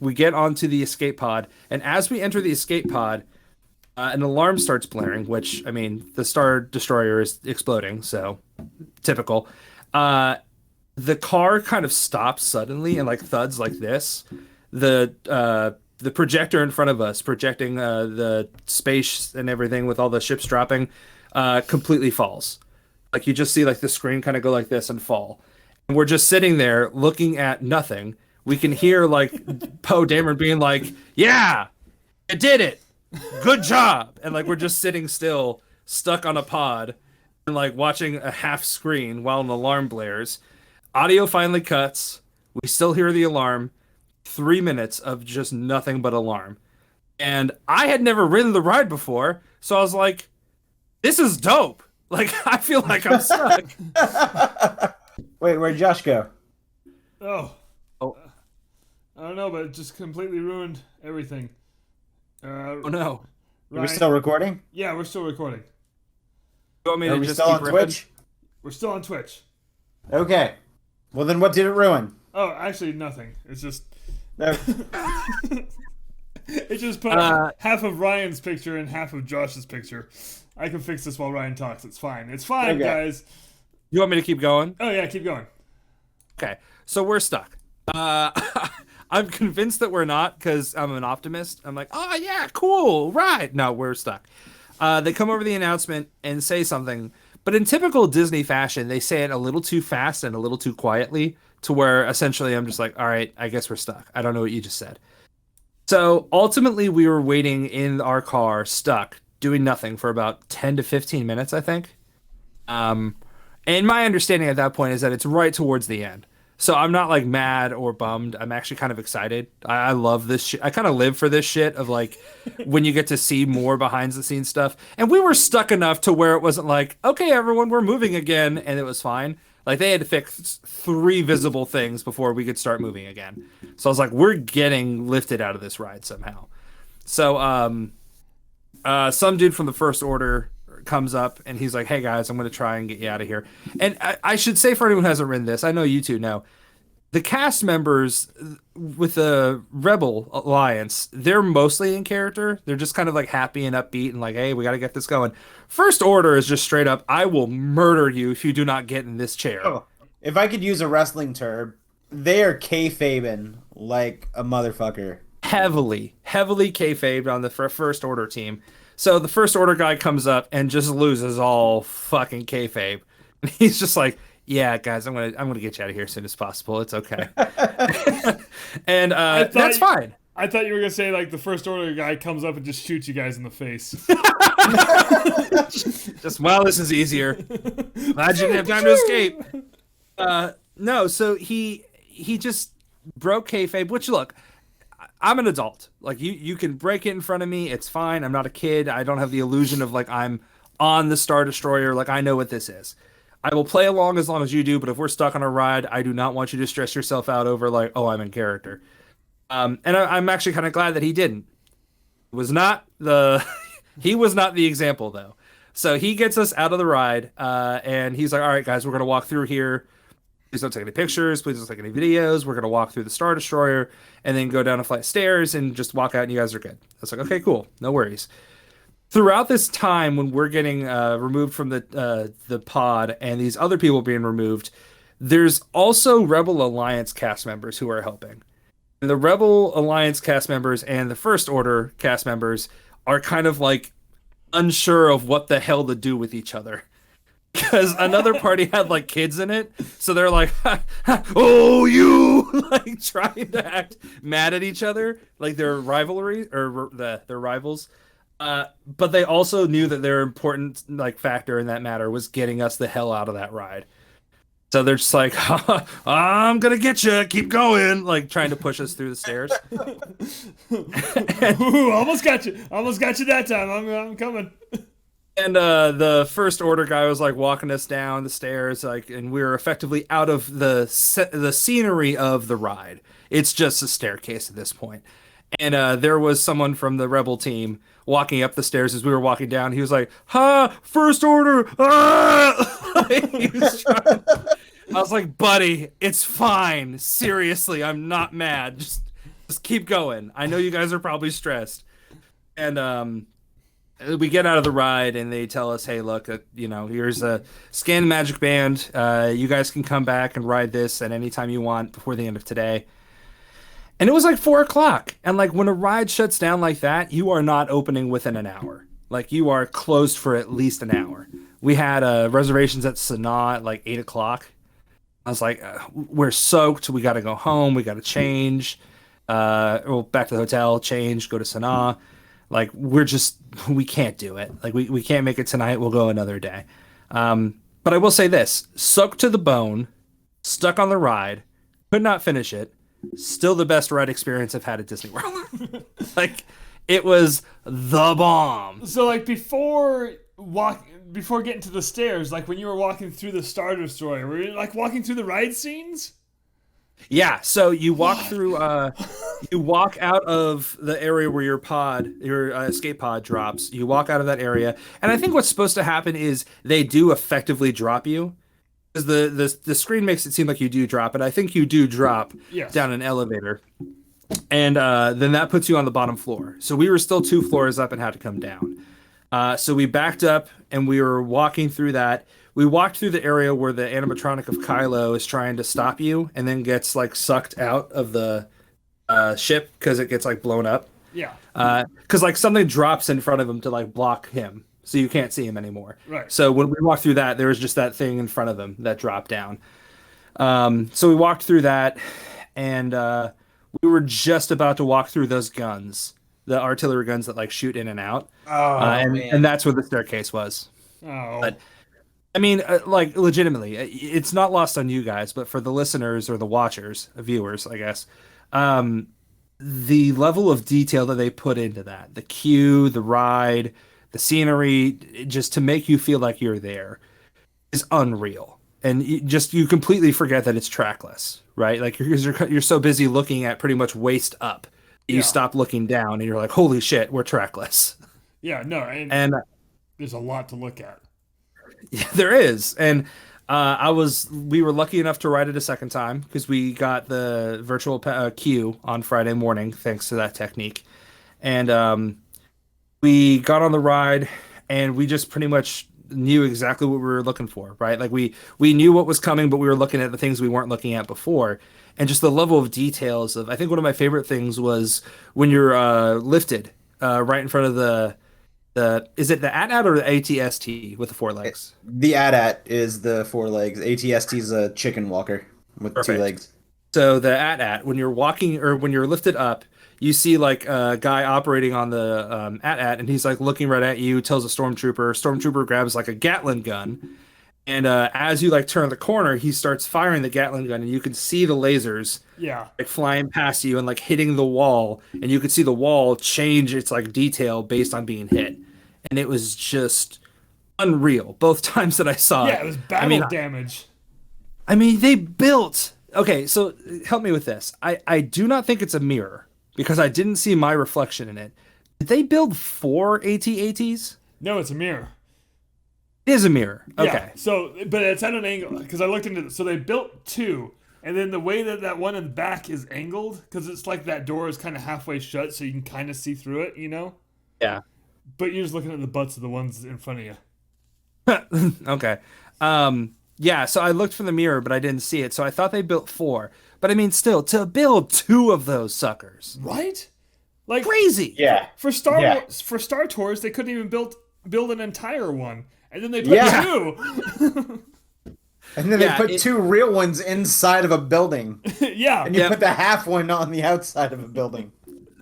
We get onto the escape pod. And as we enter the escape pod, an alarm starts blaring, which, I mean, the Star Destroyer is exploding, so typical. The car kind of stops suddenly and like thuds like this. The projector in front of us, projecting the space and everything with all the ships dropping, completely falls. Like you just see like the screen kind of go like this and fall. And we're just sitting there looking at nothing. We can hear like Poe Dameron being like, "Yeah, you did it. Good job." And like we're just sitting still, stuck on a pod, and like watching a half screen while an alarm blares. Audio finally cuts. We still hear the alarm. 3 minutes of just nothing but alarm. And I had never ridden the ride before, so I was like, this is dope. Like, I feel like I'm stuck.
Wait, where'd Josh go?
Oh. I don't know, but it just completely ruined everything.
Oh, no.
We're still recording?
Yeah, we're still recording.
You want me
Are
to
we
just
still
keep
on
ripping?
Twitch?
We're still on Twitch.
Okay. Well, then what did it ruin?
Oh, actually, nothing. It's just
No.
it just put half of Ryan's picture and half of Josh's picture. I can fix this while Ryan talks. It's fine. It's fine,
Okay.
guys.
You want me to keep going?
Oh yeah, keep going.
Okay, so we're stuck. I'm convinced that we're not because I'm an optimist. I'm like, oh yeah, cool, right? No, we're stuck. They come over the announcement and say something, but in typical Disney fashion, they say it a little too fast and a little too quietly to where essentially I'm just like, all right, I guess we're stuck. I don't know what you just said. So ultimately, we were waiting in our car, stuck, doing nothing for about 10 to 15 minutes, I think. And my understanding at that point is that it's right towards the end. So I'm not like mad or bummed. I'm actually kind of excited. I love this shit. I kind of live for this shit of like when you get to see more behind the scenes stuff. And we were stuck enough to where it wasn't like, okay, everyone, we're moving again. And it was fine. Like they had to fix 3 visible things before we could start moving again. So I was like, we're getting lifted out of this ride somehow. So some dude from the First Order comes up and he's like, hey guys, I'm going to try and get you out of here. And I should say for anyone who hasn't written this, I know you two know, the cast members with the Rebel Alliance, they're mostly in character. They're just kind of like happy and upbeat and like, hey, we got to get this going. First Order is just straight up, I will murder you if you do not get in this chair.
Oh, if I could use a wrestling term, they are kayfabing like a motherfucker.
Heavily kayfabed on the First Order team. So the First Order guy comes up and just loses all fucking kayfabe. And he's just like, yeah, guys, I'm gonna get you out of here as soon as possible. It's okay. And that's fine.
I thought you were gonna say like the First Order guy comes up and just shoots you guys in the face.
Just, well, this is easier. Glad you didn't have time to escape. No, so he just broke kayfabe, which look, I'm an adult. Like you can break it in front of me. It's fine. I'm not a kid. I don't have the illusion of like I'm on the Star Destroyer. Like I know what this is. I will play along as long as you do, but if we're stuck on a ride, I do not want you to stress yourself out over like, oh, I'm in character. And I'm actually kind of glad that he didn't. He was not the example though. So he gets us out of the ride, and he's like, all right, guys, we're gonna walk through here. Please don't take any pictures. Please don't take any videos. We're gonna walk through the Star Destroyer and then go down a flight of stairs and just walk out, and you guys are good. I was like, okay, cool, no worries. Throughout this time when we're getting removed from the pod and these other people being removed, there's also Rebel Alliance cast members who are helping. And the Rebel Alliance cast members and the First Order cast members are kind of like unsure of what the hell to do with each other. Because another party had like kids in it. So they're like, oh, you, like trying to act mad at each other. Like their rivalry or their rivals. But they also knew that their important like factor in that matter was getting us the hell out of that ride. So they're just like, I'm gonna get you, keep going, like trying to push us through the stairs.
Ooh, almost got you that time. I'm coming.
And the First Order guy was like walking us down the stairs, like, and we were effectively out of the scenery of the ride. It's just a staircase at this point. And there was someone from the Rebel team walking up the stairs as we were walking down. He was like, "Ha! First Order!" Ah! He was trying. I was like, "Buddy, it's fine. Seriously, I'm not mad. Just keep going. I know you guys are probably stressed." And we get out of the ride, and they tell us, "Hey, look, here's a scan magic band. You guys can come back and ride this at any time you want before the end of today." And it was like 4:00. And like when a ride shuts down like that, you are not opening within an hour. Like you are closed for at least an hour. We had reservations at Sanaa at like 8:00. I was like, we're soaked. We got to go home. We got to change. Back to the hotel, change, go to Sanaa. Like we can't do it. Like we can't make it tonight. We'll go another day. But I will say this, soaked to the bone, stuck on the ride, could not finish it. Still the best ride experience I've had at Disney World. Like, it was the bomb.
So, like, before getting to the stairs, like when you were walking through the Star Destroyer, were you like walking through the ride scenes?
Yeah, so you walk through. You walk out of the area where your escape pod drops. You walk out of that area, and I think what's supposed to happen is they do effectively drop you, because the screen makes it seem like you do drop, and I think you do drop
Yes.
down an elevator, and then that puts you on the bottom floor. So we were still 2 floors up and had to come down. So we backed up and we were walking through that. We walked through the area where the animatronic of Kylo is trying to stop you and then gets like sucked out of the ship because it gets like blown up.
Yeah.
Because like something drops in front of him to like block him, so you can't see him anymore.
Right.
So when we walked through that, there was just that thing in front of him that dropped down. So we walked through that, and we were just about to walk through those guns, the artillery guns that like shoot in and out. And that's where the staircase was.
Oh.
But, I mean, like legitimately, it's not lost on you guys, but for the listeners or the watchers, viewers, I guess, the level of detail that they put into that, the queue, the ride, the scenery, just to make you feel like you're there, is unreal. And you completely forget that it's trackless, right? Like you're so busy looking at pretty much waist up, you stop looking down, and you're like, holy shit, we're trackless.
Yeah, no,
and
there's a lot to look at.
Yeah, there is. And we were lucky enough to ride it a second time because we got the virtual queue on Friday morning, thanks to that technique. And we got on the ride, and we just pretty much knew exactly what we were looking for, right? Like we knew what was coming, but we were looking at the things we weren't looking at before. And just the level of details of, I think one of my favorite things was when you're lifted right in front of is it the AT-AT or the ATST with the 4 legs?
The AT-AT is the 4 legs. ATST is a chicken walker with
Perfect.
2 legs.
So the AT-AT, when you're walking or when you're lifted up, you see like a guy operating on the AT-AT, and he's like looking right at you, tells a stormtrooper. Stormtrooper grabs like a Gatling gun, and as you like turn the corner, he starts firing the Gatling gun, and you can see the lasers like flying past you and like hitting the wall, and you could see the wall change its like detail based on being hit, and it was just unreal both times that I saw it.
Yeah, it was battle damage.
I mean, they built. Okay, so help me with this. I do not think it's a mirror because I didn't see my reflection in it. Did they build 4 AT-ATs?
No, it's a mirror.
It is a mirror. Okay.
Yeah, so, but it's at an angle, because I looked into it. So they built 2, and then the way that one in the back is angled, because it's like that door is kind of halfway shut, so you can kind of see through it, you know?
Yeah.
But you're just looking at the butts of the ones in front of you.
Okay. Yeah, so I looked for the mirror, but I didn't see it, so I thought they built 4. But I mean, still, to build 2 of those suckers.
Right? Like
crazy.
Yeah.
For Star Tours, they couldn't even build an entire one. And then they put 2.
And then they put 2 real ones inside of a building.
Yeah.
And you put the half one on the outside of a building.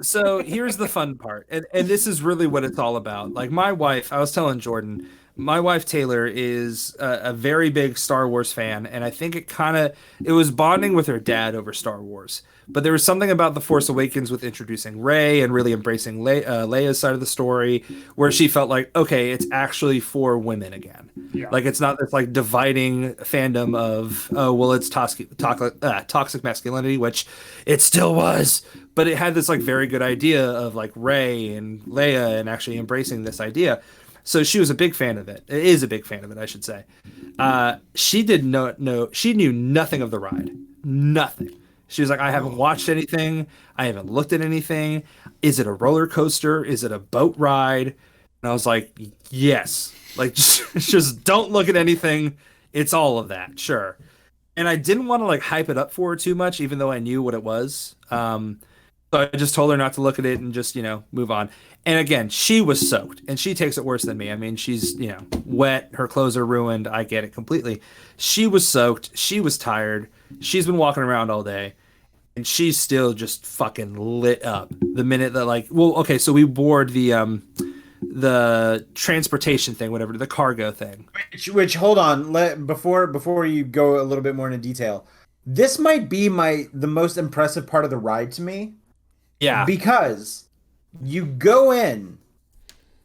So here's the fun part. And this is really what it's all about. Like my wife, I was telling Jordan, my wife Taylor is a very big Star Wars fan. And I think it was bonding with her dad over Star Wars. But there was something about The Force Awakens with introducing Rey and really embracing Leia's side of the story, where she felt like, okay, it's actually for women again.
Yeah.
Like it's not this like dividing fandom of, oh, well, it's toxic masculinity, which it still was, but it had this like very good idea of like Rey and Leia and actually embracing this idea. So she was a big fan of it. It is a big fan of it, I should say. She knew nothing of the ride. Nothing. She was like, I haven't watched anything. I haven't looked at anything. Is it a roller coaster? Is it a boat ride? And I was like, yes. Like, just don't look at anything. It's all of that, sure. And I didn't want to like hype it up for her too much, even though I knew what it was. So I just told her not to look at it and just, move on. And again, she was soaked, and she takes it worse than me. I mean, she's, wet. Her clothes are ruined. I get it completely. She was soaked. She was tired. She's been walking around all day, and she's still just fucking lit up the minute that so we board the transportation thing, whatever, the cargo thing.
Which hold on, before you go a little bit more into detail, this might be the most impressive part of the ride to me.
Yeah.
Because you go in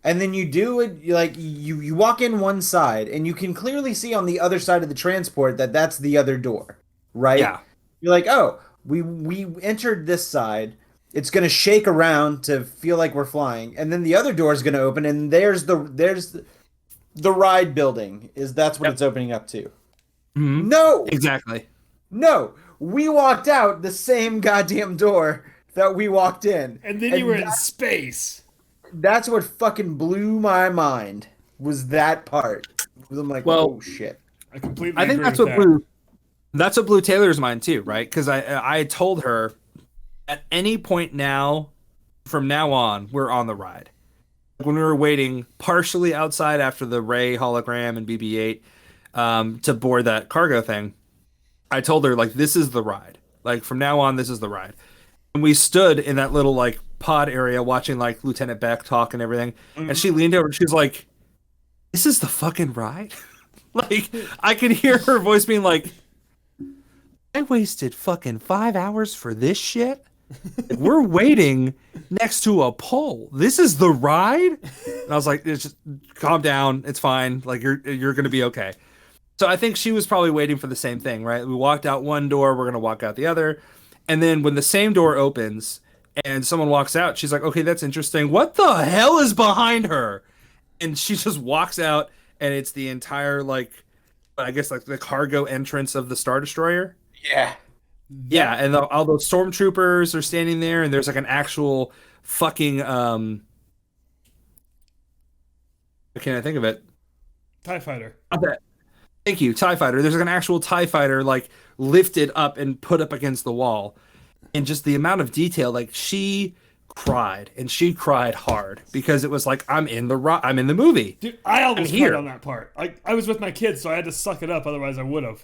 and then you do it like you walk in one side and you can clearly see on the other side of the transport that's the other door, right?
Yeah.
You're like, oh, we entered this side. It's gonna shake around to feel like we're flying, and then the other door is gonna open, and there's the ride building. That's what it's opening up to.
Mhm.
No,
Exactly.
no, we walked out the same goddamn door that we walked in,
And then you were in space.
that's what fucking blew my mind. Was that part? I'm like,
Well,
oh shit.
I completely
I think
agree
that's
with
what
that.
blew Taylor's mind too, right? Because I told her at any point now, from now on, we're on the ride. When we were waiting partially outside after the Ray hologram and BB-8 to board that cargo thing, I told her like this is the ride. Like from now on, this is the ride. And we stood in that little like pod area watching like Lieutenant Beck talk and everything, and she leaned over and she's like, "This is the fucking ride." Like I could hear her voice being like, I wasted fucking 5 hours for this shit. We're waiting next to a pole. This is the ride? And I was like, just calm down. It's fine. Like you're gonna be okay. So I think she was probably waiting for the same thing, right? We walked out one door, we're gonna walk out the other. And then when the same door opens and someone walks out, she's like, okay, that's interesting. What the hell is behind her? And she just walks out and it's the entire like I guess like the cargo entrance of the Star Destroyer.
Yeah.
Yeah, and all those stormtroopers are standing there, and there's like an actual fucking what can I think of it?
TIE fighter.
Okay. Thank you, TIE fighter. There's like an actual TIE fighter like lifted up and put up against the wall, and just the amount of detail. Like she cried, and she cried hard because it was like I'm in the movie.
Dude, I almost
I'm here.
cried on that part. I was with my kids, so I had to suck it up. Otherwise, I would have.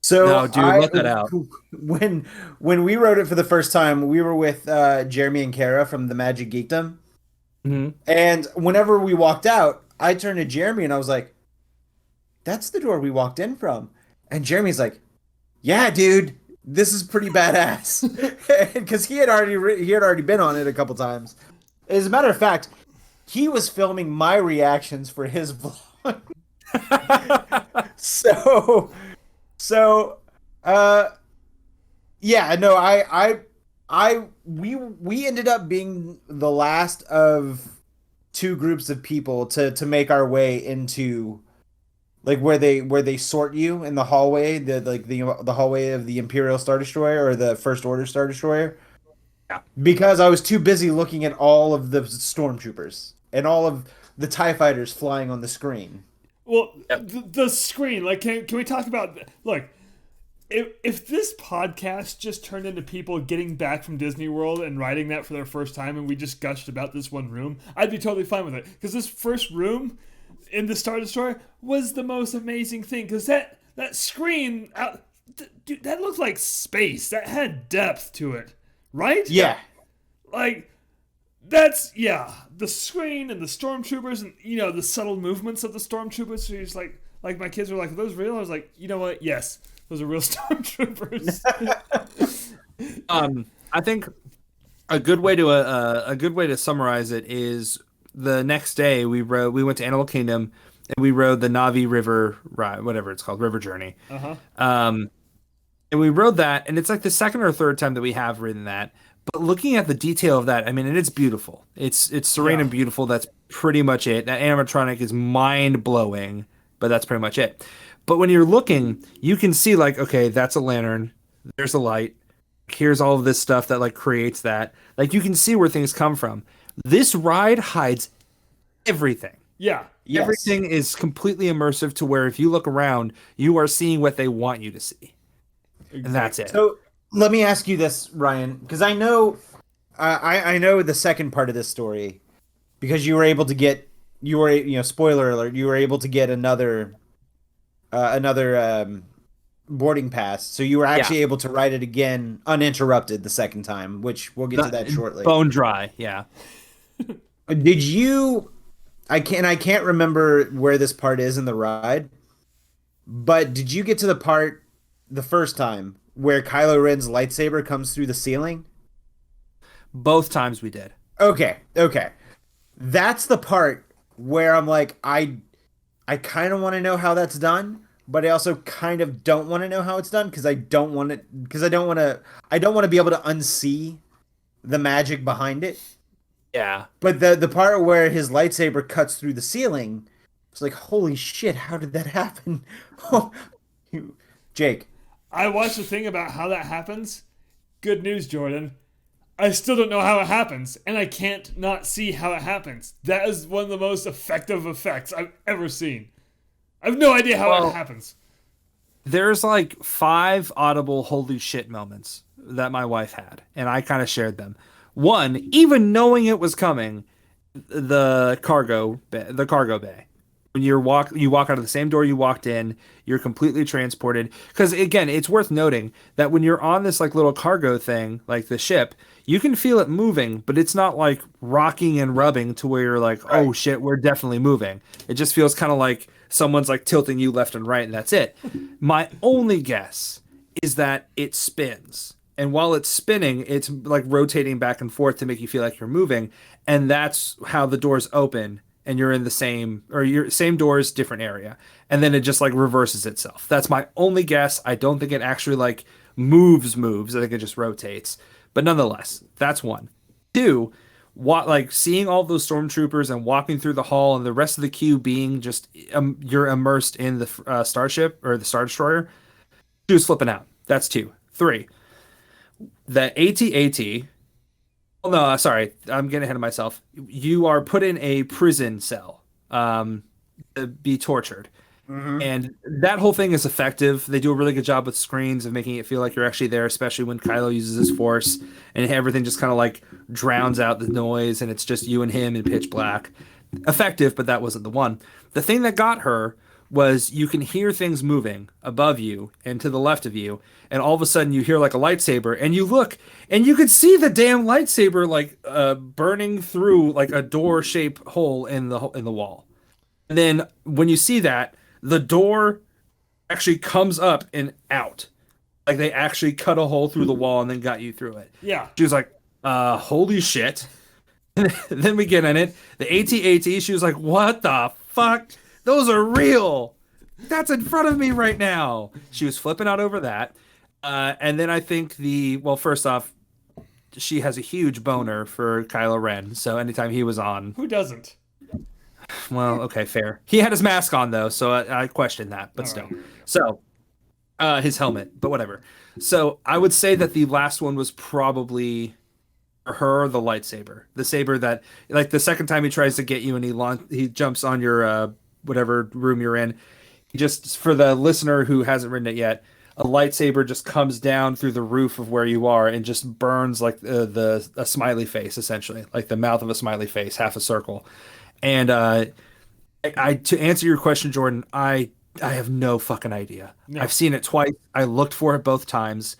So
No, dude, let that out.
When we wrote it for the first time, we were with Jeremy and Kara from the Magic Geekdom.
Mm-hmm.
And whenever we walked out, I turned to Jeremy and I was like, that's the door we walked in from. And Jeremy's like, yeah, dude, this is pretty badass. Because he had already been on it a couple times. As a matter of fact, he was filming my reactions for his vlog. So, yeah, no, we ended up being the last of two groups of people to make our way into like where they sort you in the hallway, the hallway of the Imperial Star Destroyer or the First Order Star Destroyer.
Yeah.
Because I was too busy looking at all of the stormtroopers and all of the TIE fighters flying on the screen.
Well, the screen, like, can we talk about, look, if this podcast just turned into people getting back from Disney World and writing that for their first time and we just gushed about this one room, I'd be totally fine with it. Because this first room in the Star Destroyer was the most amazing thing. Because that screen, dude, that looked like space. That had depth to it, right?
Yeah.
Like, the screen and the stormtroopers and, the subtle movements of the stormtroopers. So you're just like my kids were like, are those real? I was like, you know what? Yes, those are real stormtroopers.
I think a good way to summarize it is the next day we went to Animal Kingdom and we rode the Navi River ride, whatever it's called, River Journey.
Uh-huh.
And we rode that, and it's like the second or third time that we have ridden that. But looking at the detail of that, I mean, and it's beautiful. It's serene and beautiful. That's pretty much it. That animatronic is mind-blowing, but that's pretty much it. But when you're looking, you can see, like, okay, that's a lantern. There's a light. Here's all of this stuff that, like, creates that. Like, you can see where things come from. This ride hides everything.
Yeah.
Yes.
Everything is completely immersive to where if you look around, you are seeing what they want you to see. And that's it.
So let me ask you this, Ryan, because I know the second part of this story, because spoiler alert, you were able to get another boarding pass, so you were actually able to ride it again uninterrupted the second time, which we'll get to that shortly.
Bone dry, yeah.
Did you? I can't remember where this part is in the ride, but did you get to the part the first time where Kylo Ren's lightsaber comes through the ceiling?
Both times we did.
Okay. That's the part where I'm like, I kind of want to know how that's done, but I also kind of don't want to know how it's done because I don't want it because I don't want to be able to unsee the magic behind it.
Yeah.
But the part where his lightsaber cuts through the ceiling, it's like, holy shit, how did that happen? Jake.
I watched the thing about how that happens. Good news, Jordan. I still don't know how it happens, and I can't not see how it happens. That is one of the most effective effects I've ever seen. I have no idea how it happens.
There's like 5 audible holy shit moments that my wife had, and I kind of shared them. One, even knowing it was coming, the cargo bay. When you walk out of the same door you walked in, you're completely transported. Because again, it's worth noting that when you're on this like little cargo thing, like the ship, you can feel it moving, but it's not like rocking and rubbing to where you're like, oh shit, we're definitely moving. It just feels kind of like someone's like tilting you left and right, and that's it. My only guess is that it spins. And while it's spinning, it's like rotating back and forth to make you feel like you're moving. And that's how the doors open and you're in the same doors, different area. And then it just like reverses itself. That's my only guess. I don't think it actually like moves. I think it just rotates. But nonetheless, that's one. 2, like seeing all those stormtroopers and walking through the hall and the rest of the queue being just you're immersed in the starship or the Star Destroyer. She was flipping out. That's 2. 3. The AT-AT. Oh, no, sorry. I'm getting ahead of myself. You are put in a prison cell to be tortured. Mm-hmm. And that whole thing is effective. They do a really good job with screens of making it feel like you're actually there, especially when Kylo uses his force and everything just kind of like drowns out the noise and it's just you and him in pitch black. Effective, but that wasn't the one. The thing that got her was you can hear things moving above you and to the left of you, and all of a sudden you hear like a lightsaber, and you look and you could see the damn lightsaber like burning through like a door shaped hole in the wall. And then when you see that, the door actually comes up and out. Like they actually cut a hole through the wall and then got you through it.
Yeah.
She was like, holy shit. Then we get in it. The AT-AT, she was like, what the fuck? Those are real. That's in front of me right now. She was flipping out over that. And then I think first off, she has a huge boner for Kylo Ren. So anytime he was on.
Who doesn't?
Well, okay, fair. He had his mask on, though, so I question that, but still. Right. So, his helmet, but whatever. So, I would say that the last one was probably for her, the lightsaber. The saber that, like, the second time he tries to get you and he jumps on your, whatever room you're in. He just, for the listener who hasn't written it yet, a lightsaber just comes down through the roof of where you are and just burns, like, a smiley face, essentially. Like the mouth of a smiley face, half a circle. And to answer your question, Jordan, I have no fucking idea. No. I've seen it twice. I looked for it both times.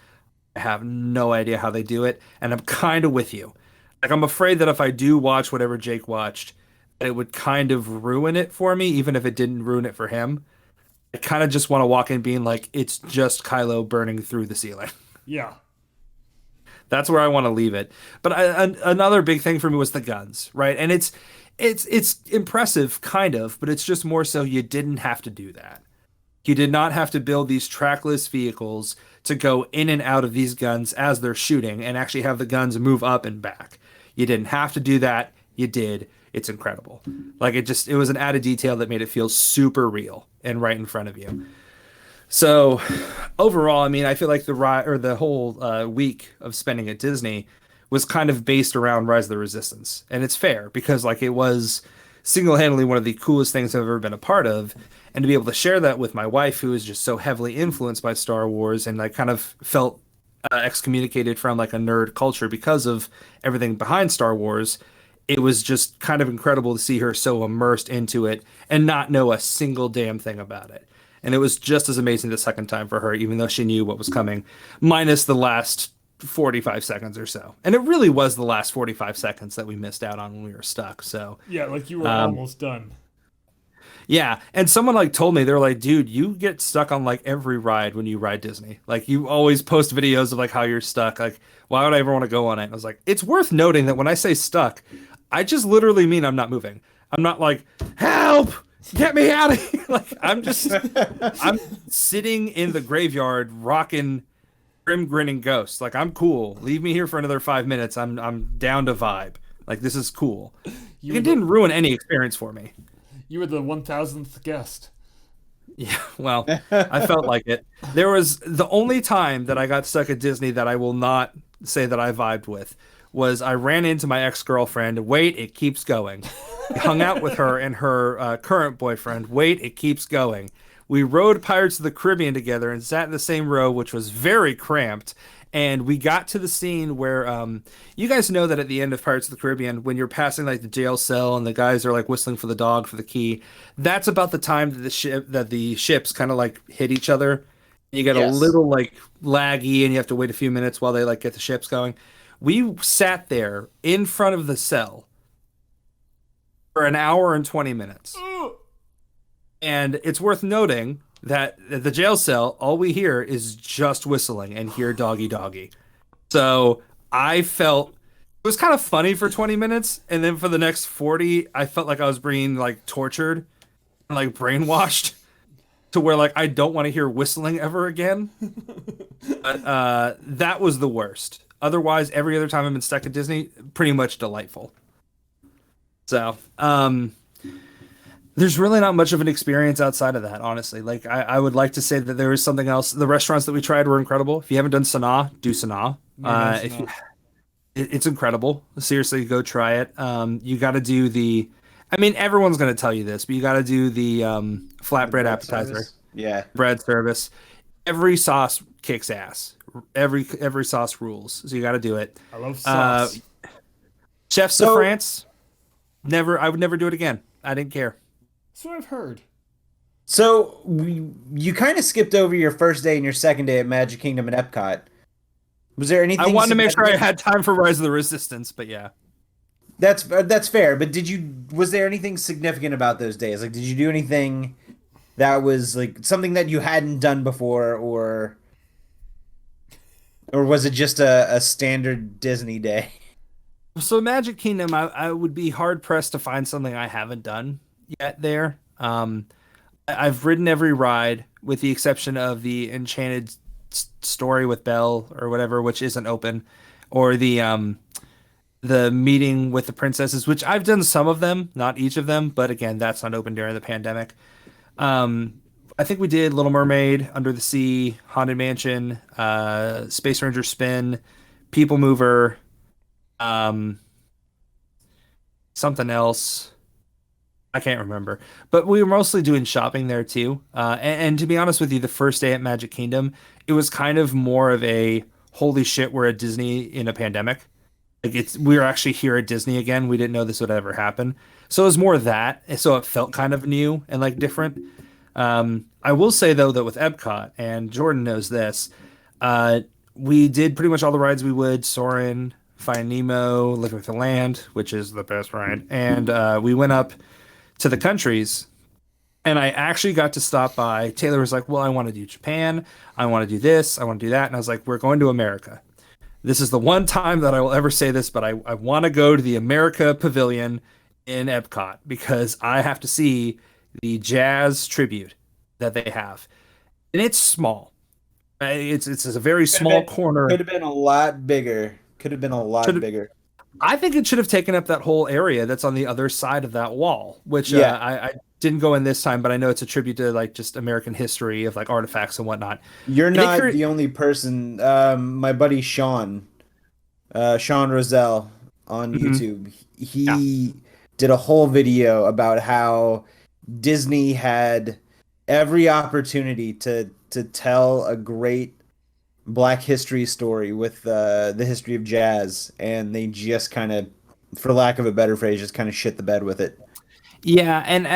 I have no idea how they do it, and I'm kind of with you. Like, I'm afraid that if I do watch whatever Jake watched, that it would kind of ruin it for me, even if it didn't ruin it for him. I kind of just want to walk in being like, it's just Kylo burning through the ceiling.
Yeah.
That's where I want to leave it. But another big thing for me was the guns, right? And it's impressive, kind of, but it's just more so you didn't have to do that. You did not have to build these trackless vehicles to go in and out of these guns as they're shooting and actually have the guns move up and back. You didn't have to do that. You did. It's incredible. Like it was an added detail that made it feel super real and right in front of you. So overall, I mean, I feel like the whole week of spending at Disney was kind of based around Rise of the Resistance. And it's fair because like it was single-handedly one of the coolest things I've ever been a part of. And to be able to share that with my wife, who is just so heavily influenced by Star Wars, and I kind of felt excommunicated from like a nerd culture because of everything behind Star Wars, it was just kind of incredible to see her so immersed into it and not know a single damn thing about it. And it was just as amazing the second time for her, even though she knew what was coming, minus the last 45 seconds or so. And it really was the last 45 seconds that we missed out on when we were stuck. So
yeah, like you were almost done.
Yeah, and someone like told me, they're like, dude, you get stuck on like every ride when you ride Disney. Like you always post videos of like how you're stuck. Like, why would I ever want to go on it? And I was like, it's worth noting that when I say stuck, I just literally mean I'm not moving. I'm not like, help, Get me out of here! Like I'm sitting in the graveyard rocking Grim Grinning Ghost. Like I'm cool. Leave me here for another 5 minutes. I'm down to vibe. Like this is cool. It didn't ruin any experience for me.
You were the 1000th guest.
Yeah, well, I felt like it. There was the only time that I got stuck at Disney that I will not say that I vibed with was I ran into my ex-girlfriend. Wait, it keeps going. Hung out with her and her current boyfriend. Wait, it keeps going. We rode Pirates of the Caribbean together and sat in the same row, which was very cramped. And we got to the scene where you guys know that at the end of Pirates of the Caribbean, when you're passing like the jail cell and the guys are like whistling for the dog for the key, that's about the time that the ships kind of like hit each other. You get a little like laggy, and you have to wait a few minutes while they like get the ships going. We sat there in front of the cell for an hour and 20 minutes. And it's worth noting that at the jail cell, all we hear is just whistling and hear doggy doggy. So I felt it was kind of funny for 20 minutes. And then for the next 40, I felt like I was being like tortured and like brainwashed to where like I don't want to hear whistling ever again. But that was the worst. Otherwise, every other time I've been stuck at Disney, pretty much delightful. So, there's really not much of an experience outside of that, honestly. Like, I would like to say that there is something else. The restaurants that we tried were incredible. If you haven't done Sanaa, do Sanaa. It's incredible. Seriously, go try it. You got to do the... I mean, everyone's going to tell you this, but you got to do the flatbread appetizer.
Service. Yeah.
Bread service. Every sauce kicks ass. Every sauce rules. So you got to do it.
I love sauce.
Chefs de France. I would never do it again. I didn't care.
That's what I've heard.
So you kind of skipped over your first day and your second day at Magic Kingdom and Epcot. Was there anything?
I wanted to make sure I had time for Rise of the Resistance, but yeah.
That's fair. But was there anything significant about those days? Like, did you do anything that was like something that you hadn't done before, or was it just a standard Disney day?
So Magic Kingdom, I would be hard pressed to find something I haven't done yet there. I've ridden every ride with the exception of the Enchanted Story with Belle or whatever, which isn't open, or the meeting with the princesses, which I've done some of them, not each of them, but again, that's not open during the pandemic. I think we did Little Mermaid, Under the Sea, Haunted Mansion, Space Ranger Spin, People Mover, something else. I can't remember, but we were mostly doing shopping there too. And to be honest with you, the first day at Magic Kingdom, it was kind of more of a holy shit, we're at Disney in a pandemic. Like we were actually here at Disney again. We didn't know this would ever happen. So it was more of that. So it felt kind of new and like different. I will say though that with Epcot, and Jordan knows this, we did pretty much all the rides we would. Soarin', Find Nemo, Living with the Land, which is the best ride. And we went up to the countries, and I actually got to stop by. Taylor was like, well, I want to do Japan. I want to do this. I want to do that. And I was like, we're going to America. This is the one time that I will ever say this, but I want to go to the America Pavilion in Epcot because I have to see the jazz tribute that they have. And it's small. It's a very small corner.
Could have been a lot bigger. Bigger.
I think it should have taken up that whole area that's on the other side of that wall, which I didn't go in this time, but I know it's a tribute to like just American history of like artifacts and whatnot.
You're not the only person. My buddy Sean Roselle on YouTube, he did a whole video about how Disney had every opportunity to tell a great Black history story with the history of jazz, and they just kind of, for lack of a better phrase, just kind of shit the bed with it.
Yeah, and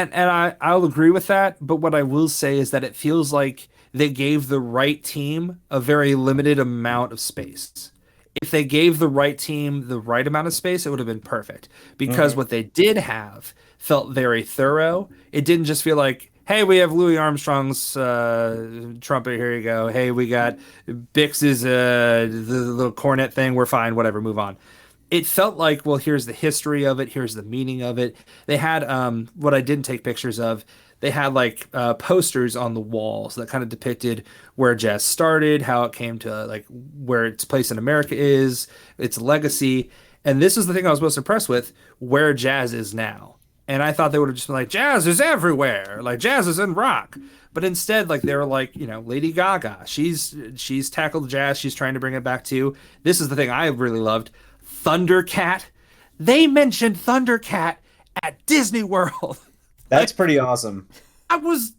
I'll agree with that, but what I will say is that it feels like they gave the right team a very limited amount of space. If they gave the right team the right amount of space, it would have been perfect, because what they did have felt very thorough. It didn't just feel like, hey, we have Louis Armstrong's trumpet. Here you go. Hey, we got Bix's the little cornet thing. We're fine. Whatever. Move on. it felt like, well, here's the history of it, here's the meaning of it. They had what I didn't take pictures of. They had like posters on the walls that kind of depicted where jazz started, how it came to like where its place in America is, its legacy. And this is the thing I was most impressed with, where jazz is now. And I thought they would have just been like, jazz is everywhere, like jazz is in rock. But instead, like they were like, Lady Gaga, she's tackled jazz, she's trying to bring it back to. This is the thing I really loved. Thundercat. They mentioned Thundercat at Disney World.
That's pretty awesome.
I was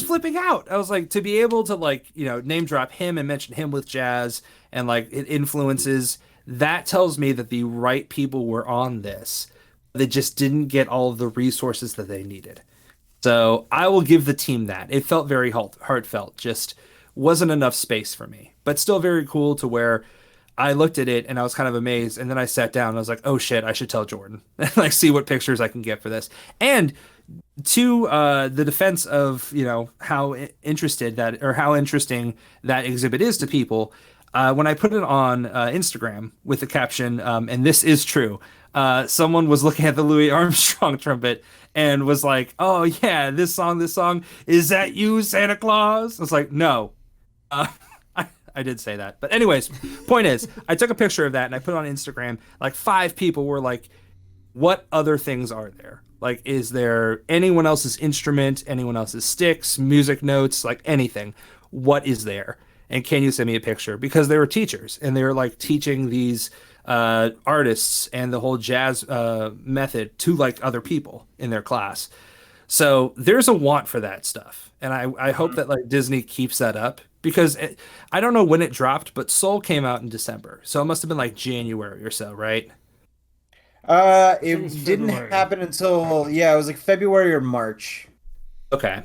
flipping out. I was like, to be able to like, name drop him and mention him with jazz and like it influences, that tells me that the right people were on this. They just didn't get all of the resources that they needed. So I will give the team that. It felt very heartfelt. Just wasn't enough space for me, but still very cool to where I looked at it and I was kind of amazed. And then I sat down and I was like, oh shit, I should tell Jordan and like see what pictures I can get for this. And to the defense of, how interesting that exhibit is to people, when I put it on Instagram with the caption, and this is true, someone was looking at the Louis Armstrong trumpet and was like, oh yeah, this song, is that you, Santa Claus? I was like, no. I did say that. But anyways, point is, I took a picture of that and I put it on Instagram. Like 5 people were like, what other things are there? Like, is there anyone else's instrument, anyone else's sticks, music notes, like anything? What is there? And can you send me a picture? Because they were teachers and they were like teaching these artists and the whole jazz method to like other people in their class. So there's a want for that stuff. And I hope that like Disney keeps that up, because I don't know when it dropped, but Soul came out in December. So it must have been like January or so, right?
It didn't happen until, it was like February or March.
Okay.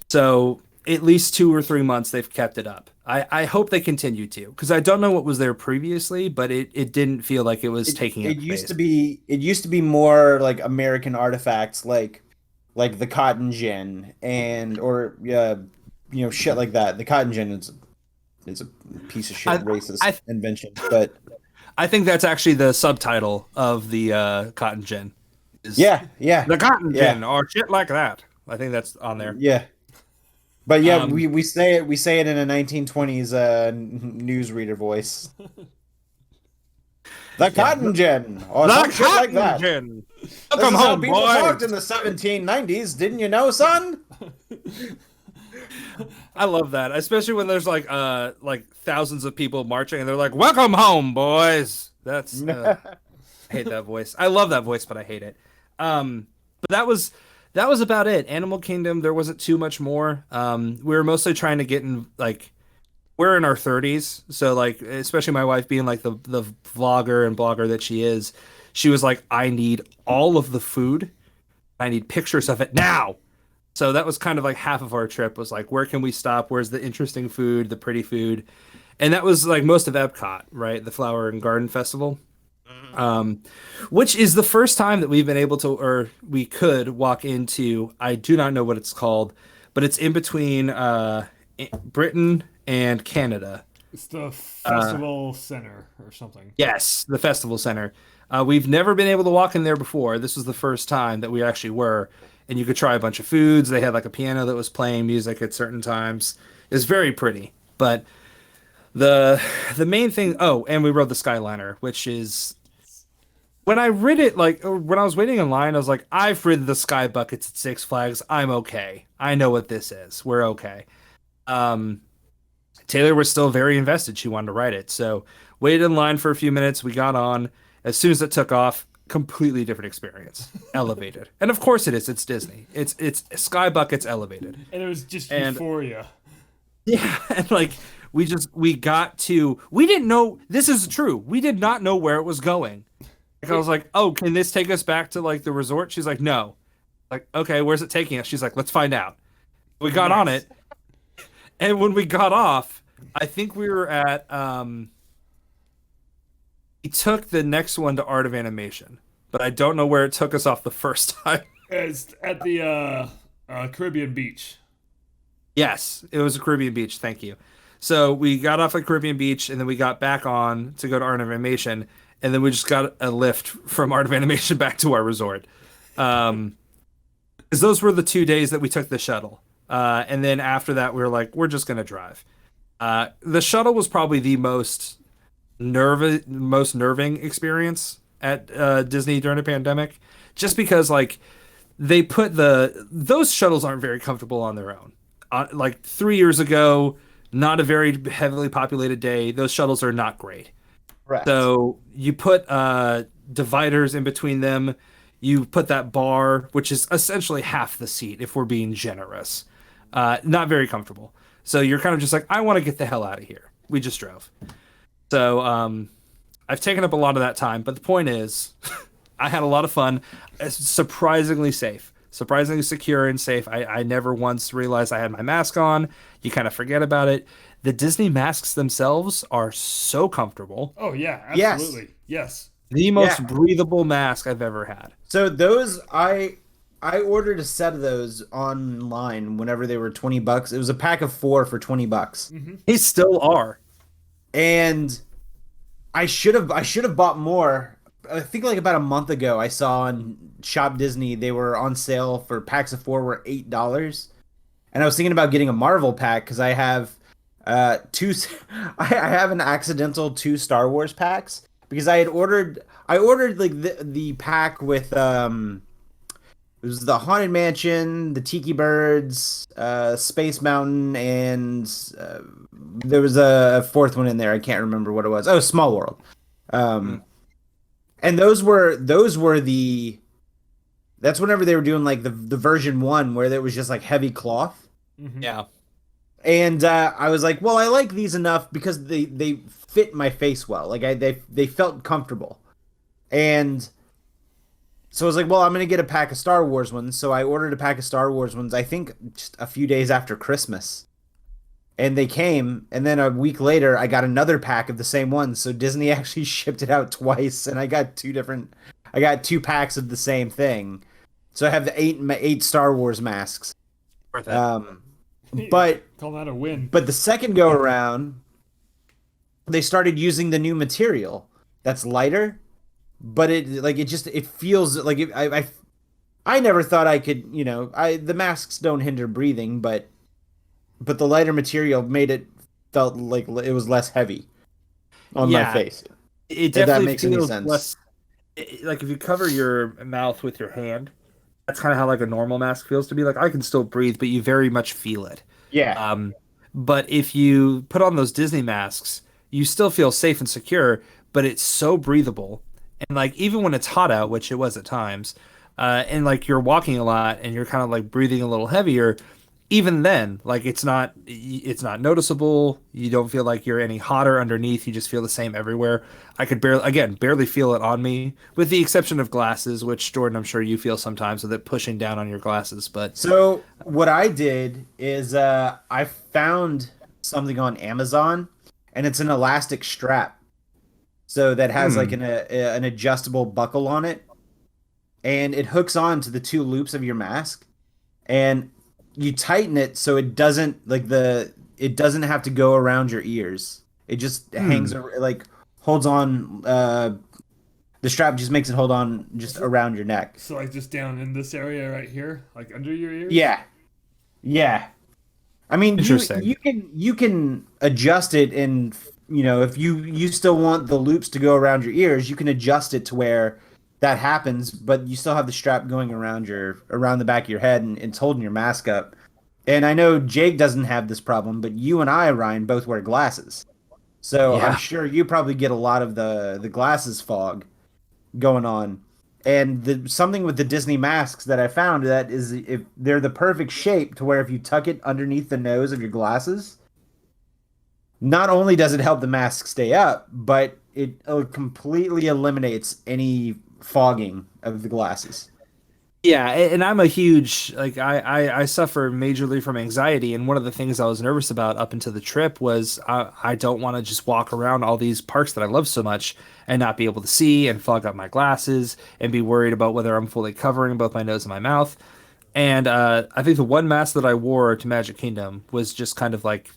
So at least 2 or 3 months they've kept it up. I hope they continue to, because I don't know what was there previously, but it didn't feel like it was taking up
used
space.
It used to be more like American artifacts, like the cotton gin or shit like that. The cotton gin is a piece of shit racist invention, but
I think that's actually the subtitle of the cotton gin.
Yeah.
The cotton gin or shit like that. I think that's on there.
Yeah. But yeah, we say it in a 1920s newsreader voice. The cotton gin, or some shit like that.
Gin.
Welcome home, people talked in the 1790s. Didn't you know, son?
I love that, especially when there's like thousands of people marching and they're like, "Welcome home, boys." That's I hate that voice. I love that voice, but I hate it. But that was about it. Animal Kingdom, there wasn't too much more. We were mostly trying to get in, like, we're in our 30s, so like, especially my wife being like the vlogger and blogger that she is, she was like, I need all of the food. I need pictures of it now. So that was kind of like half of our trip was like, where can we stop? Where's the interesting food, the pretty food? And that was like most of Epcot, right? The Flower and Garden Festival. Which is the first time that we've been able to, or we could walk into, I do not know what it's called, but it's in between Britain and Canada.
It's the Festival Center or something.
Yes, the Festival Center. We've never been able to walk in there before. This was the first time that we actually were. And you could try a bunch of foods. They had like a piano that was playing music at certain times. It was very pretty. But the main thing, and we rode the Skyliner, which is, when I read it, like when I was waiting in line, I was like, I've ridden the Sky Buckets at Six Flags. I'm okay. I know what this is. We're okay. Taylor was still very invested. She wanted to ride it. So waited in line for a few minutes. We got on. As soon as it took off, completely different experience. Elevated. And of course it is. It's Disney. It's Sky Buckets elevated.
And it was just euphoria.
Yeah. And like, we didn't know, this is true. We did not know where it was going. Like, I was like, oh, can this take us back to like the resort? She's like, no. Like, okay, where's it taking us? She's like, let's find out. We got on it. And when we got off, I think we were at, we took the next one to Art of Animation, but I don't know where it took us off the first time.
It's at the Caribbean Beach.
Yes, it was a Caribbean Beach. Thank you. So we got off at Caribbean Beach, and then we got back on to go to Art of Animation. and then we just got a lift from Art of Animation back to our resort. Because those were the 2 days that we took the shuttle. And then after that, we were like, we're just going to drive. The shuttle was probably the most nerving experience at Disney during the pandemic, just because like they put those shuttles aren't very comfortable on their own. Like 3 years ago, not a very heavily populated day. Those shuttles are not great.
Correct.
So you put dividers in between them. You put that bar, which is essentially half the seat, if we're being generous. Not very comfortable. So you're kind of just like, I want to get the hell out of here. We just drove. So I've taken up a lot of that time. But the point is, I had a lot of fun. It's surprisingly safe. Surprisingly secure and safe. I never once realized I had my mask on. You kind of forget about it. The Disney masks themselves are so comfortable.
Oh, yeah, absolutely. Yes.
The most breathable mask I've ever had.
So those, I ordered a set of those online whenever they were $20. It was a pack of 4 for $20.
Mm-hmm.
They still are.
And I should have bought more. I think like about a month ago, I saw on Shop Disney they were on sale for packs of 4 were $8, and I was thinking about getting a Marvel pack because I have two. I have an accidental 2 Star Wars packs because I ordered like the pack with it was the Haunted Mansion, the Tiki Birds, Space Mountain, and there was a 4th one in there. I can't remember what it was. Oh, Small World. And those were that's whenever they were doing like the version 1 where there was just like heavy cloth.
Mm-hmm.
Yeah.
And I was like, well, I like these enough because they fit my face well. Like they felt comfortable. And so I was like, well, I'm going to get a pack of Star Wars ones. So I ordered a pack of Star Wars ones, I think just a few days after Christmas. And they came, and then a week later, I got another pack of the same ones. So Disney actually shipped it out twice, and I got 2 packs of the same thing. So I have the 8 Star Wars masks.
Worth it.
But
Call that a win.
But the second go around, they started using the new material that's lighter, but it feels like I never thought I could, the masks don't hinder breathing, but the lighter material made it felt like it was less heavy on my face.
It
If that
definitely
makes any
feels
sense.
less. Like if you cover your mouth with your hand, that's kind of how like a normal mask feels to be. Like I can still breathe, but you very much feel it.
Yeah.
But if you put on those Disney masks, you still feel safe and secure, but it's so breathable. And like even when it's hot out, which it was at times, and like you're walking a lot and you're kind of like breathing a little heavier, even then, like it's not noticeable. You don't feel like you're any hotter underneath. You just feel the same everywhere. I could barely feel it on me, with the exception of glasses, which Jordan, I'm sure you feel sometimes with it pushing down on your glasses. But
so what I did is I found something on Amazon, and it's an elastic strap. So that has like an adjustable buckle on it, and it hooks on to the 2 loops of your mask, and you tighten it so it doesn't have to go around your ears. It just hangs, like holds on. The strap just makes it hold on just around your neck.
So like just down in this area right here, like under your ears?
Yeah. I mean,
Interesting.
you can adjust it, and if you still want the loops to go around your ears, you can adjust it to where that happens, but you still have the strap going around the back of your head, and it's holding your mask up. And I know Jake doesn't have this problem, but you and I, Ryan, both wear glasses. So
Yeah.
I'm sure you probably get a lot of the glasses fog going on. And something with the Disney masks that I found that is if they're the perfect shape to where if you tuck it underneath the nose of your glasses, not only does it help the mask stay up, but it completely eliminates any fogging of the glasses.
yeah, and I'm a huge I suffer majorly from anxiety, and one of the things I was nervous about up until the trip was I don't want to just walk around all these parks that I love so much and not be able to see and fog up my glasses and be worried about whether I'm fully covering both my nose and my mouth. And I think the one mask that I wore to Magic Kingdom was just kind of like,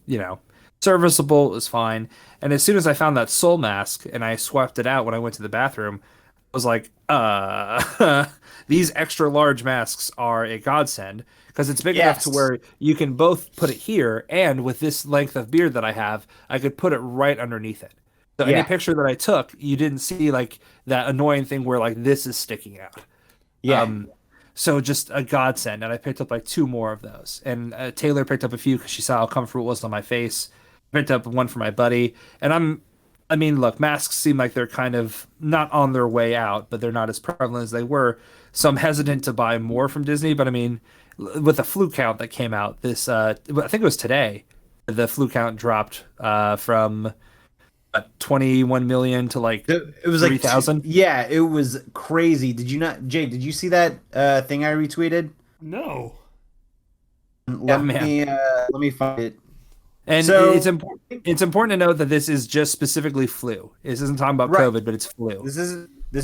serviceable. It was fine. And as soon as I found that soul mask and I swapped it out when I went to the bathroom, I was like, these extra large masks are a godsend because it's big enough to where you can both put it here, and with this length of beard that I have, I could put it right underneath it. So any picture that I took, you didn't see like that annoying thing where like this is sticking out.
Yeah.
So just a godsend, and I picked up like 2 more of those. And Taylor picked up a few because she saw how comfortable it was on my face. I picked up one for my buddy, and I mean, look, masks seem like they're kind of not on their way out, but they're not as prevalent as they were. So I'm hesitant to buy more from Disney. But I mean, with the flu count that came out this, I think it was today, the flu count dropped from 21 million to like
it was
3,000.
Like yeah, it was crazy. Did you not, Jake? Did you see that thing I retweeted?
No.
Let me find it.
And
so,
it's important to note that this is just specifically flu. This isn't talking about COVID, but it's flu.
This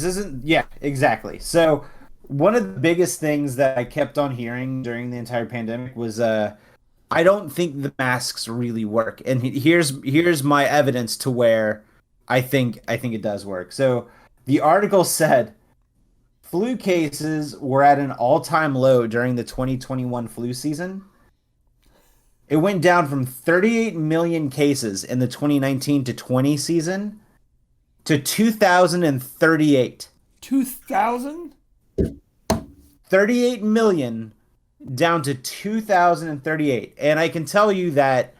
isn't yeah, exactly. So one of the biggest things that I kept on hearing during the entire pandemic was I don't think the masks really work. And here's my evidence to where I think it does work. So the article said flu cases were at an all-time low during the 2021 flu season. It went down from 38 million cases in the 2019 to 20 season to 2,038.
2,000?
38 million down to 2,038. And I can tell you that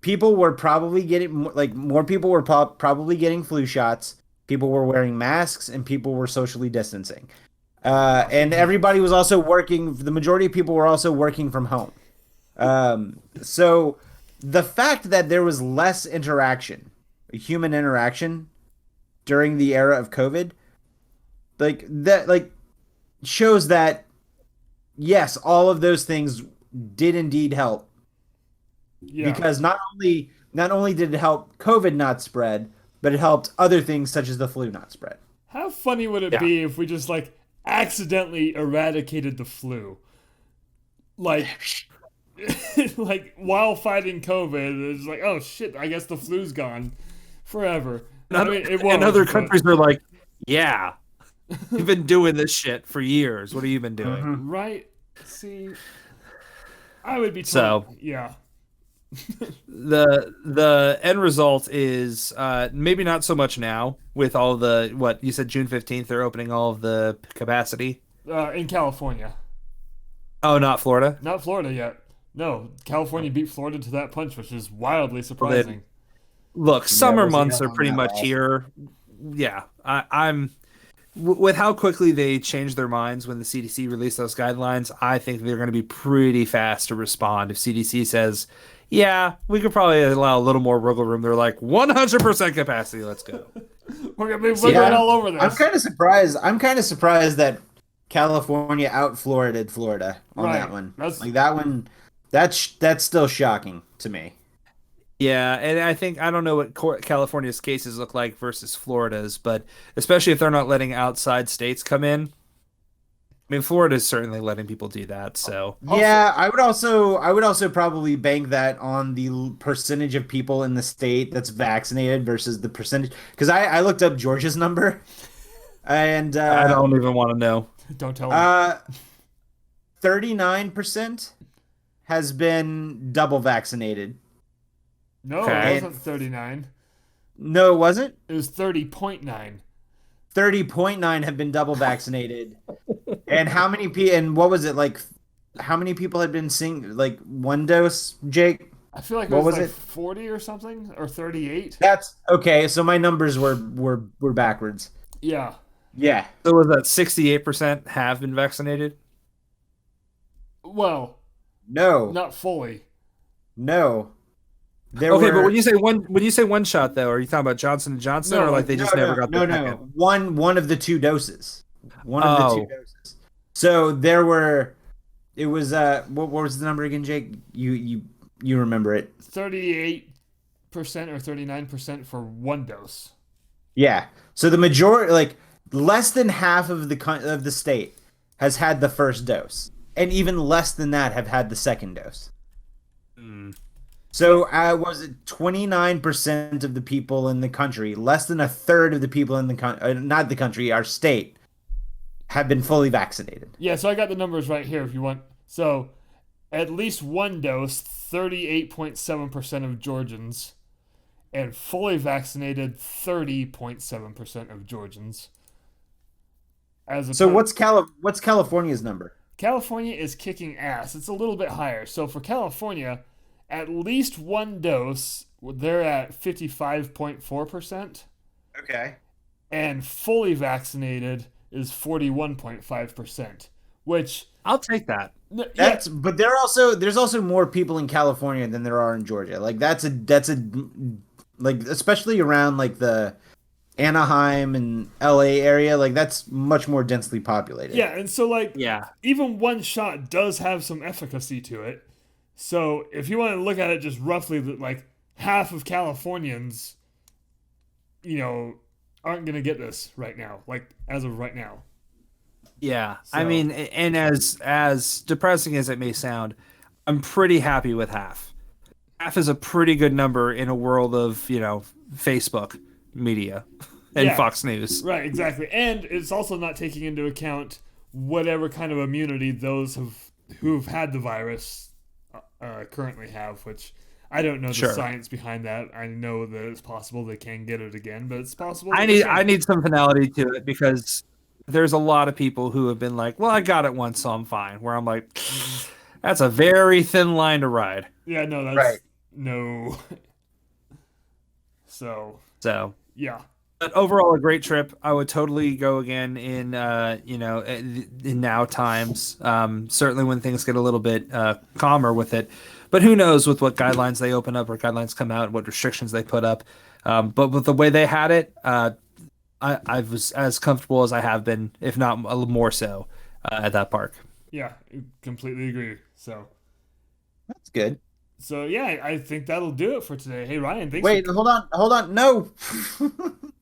people were probably getting, more people were probably getting flu shots. People were wearing masks and people were socially distancing. And everybody was also working, the majority of people were also working from home. So the fact that there was less interaction, human interaction during the era of COVID, shows that yes, all of those things did indeed help. Yeah. Because not only did it help COVID not spread, but it helped other things such as the flu not spread.
How funny would it be if we just accidentally eradicated the flu? Like while fighting COVID, it's like, oh shit, I guess the flu's gone forever.
And other countries are like, yeah, you've been doing this shit for years. What have you been doing?
Mm-hmm. Right? See, I would be yeah.
The end result is maybe not so much now with all the, what you said, June 15th, they're opening all of the capacity.
In California.
Oh, not Florida?
Not Florida yet. No, California beat Florida to that punch, which is wildly surprising.
Look, summer months are pretty much here. Yeah, I'm with how quickly they changed their minds when the CDC released those guidelines. I think they're going to be pretty fast to respond. If CDC says, yeah, we could probably allow a little more wiggle room, they're like 100% capacity. Let's go.
We're going to be wiggling all over this.
I'm kind of surprised that California out Florida on that one. That one. That's still shocking to me.
Yeah, and I don't know what California's cases look like versus Florida's, but especially if they're not letting outside states come in. I mean, Florida's certainly letting people do that. So
yeah, I would also probably bank that on the percentage of people in the state that's vaccinated versus the percentage. Because I looked up Georgia's number, and
I don't even want to know.
Don't tell me.
39% has been double vaccinated.
No, it wasn't 39.
No, it wasn't?
It was 30.9.
30.9 have been double vaccinated. And how many people, and what was it, how many people had been seeing, one dose, Jake?
I feel like it was 40 or something, or 38.
That's, okay, so my numbers were backwards.
Yeah.
Yeah.
So was that 68% have been vaccinated?
Well,
no.
Not fully.
No.
But when you say one shot though, are you talking about Johnson & Johnson or they just never got the second?
One of the 2 doses. One of the 2 doses. So there were, it was what was the number again, Jake? You remember it?
38% or 39% for 1 dose.
Yeah. So the majority, less than half of the state has had the first dose, and even less than that have had the second dose. So was it 29% of the people in the country, less than a third of the people in the not the country, our state, have been fully vaccinated?
Yeah, so I got the numbers right here if you want. So, at least one dose, 38.7% of Georgians, and fully vaccinated, 30.7% of Georgians.
So what's California's number?
California is kicking ass. It's a little bit higher. So for California, at least one dose, they're at 55.4%.
Okay.
And fully vaccinated is 41.5%, which
I'll take that.
But there's also more people in California than there are in Georgia. Like that's a like especially around like the Anaheim and LA area, like that's much more densely populated.
Yeah, and so like
Yeah.
even one shot does have some efficacy to it. So if you want to look at it just roughly, like half of Californians, aren't going to get this right now, like as of right now.
Yeah.
So-
I mean, and as depressing as it may sound, I'm pretty happy with half. Half is a pretty good number in a world of, Facebook media and
Yeah.
Fox News.
Right, exactly. And it's also not taking into account whatever kind of immunity those who've had the virus currently have, which I don't know the
Sure.
science behind that. I know that it's possible they can get it again, but it's possible.
I
that they
need
can't.
some finality to it because there's a lot of people who have been like, well, I got it once, so I'm fine. Where I'm like, that's a very thin line to ride.
Yeah, no, that's
Right.
no. So
So,
yeah,
but overall, a great trip. I would totally go again in now times. Certainly when things get a little bit calmer with it. But who knows with what guidelines they open up or guidelines come out, what restrictions they put up. But with the way they had it, I was as comfortable as I have been, if not a little more so, at that park.
yeah, completely agree. So
That's good.
yeah, I think that'll do it for today. Hey Ryan, thanks.
Wait, hold on. No.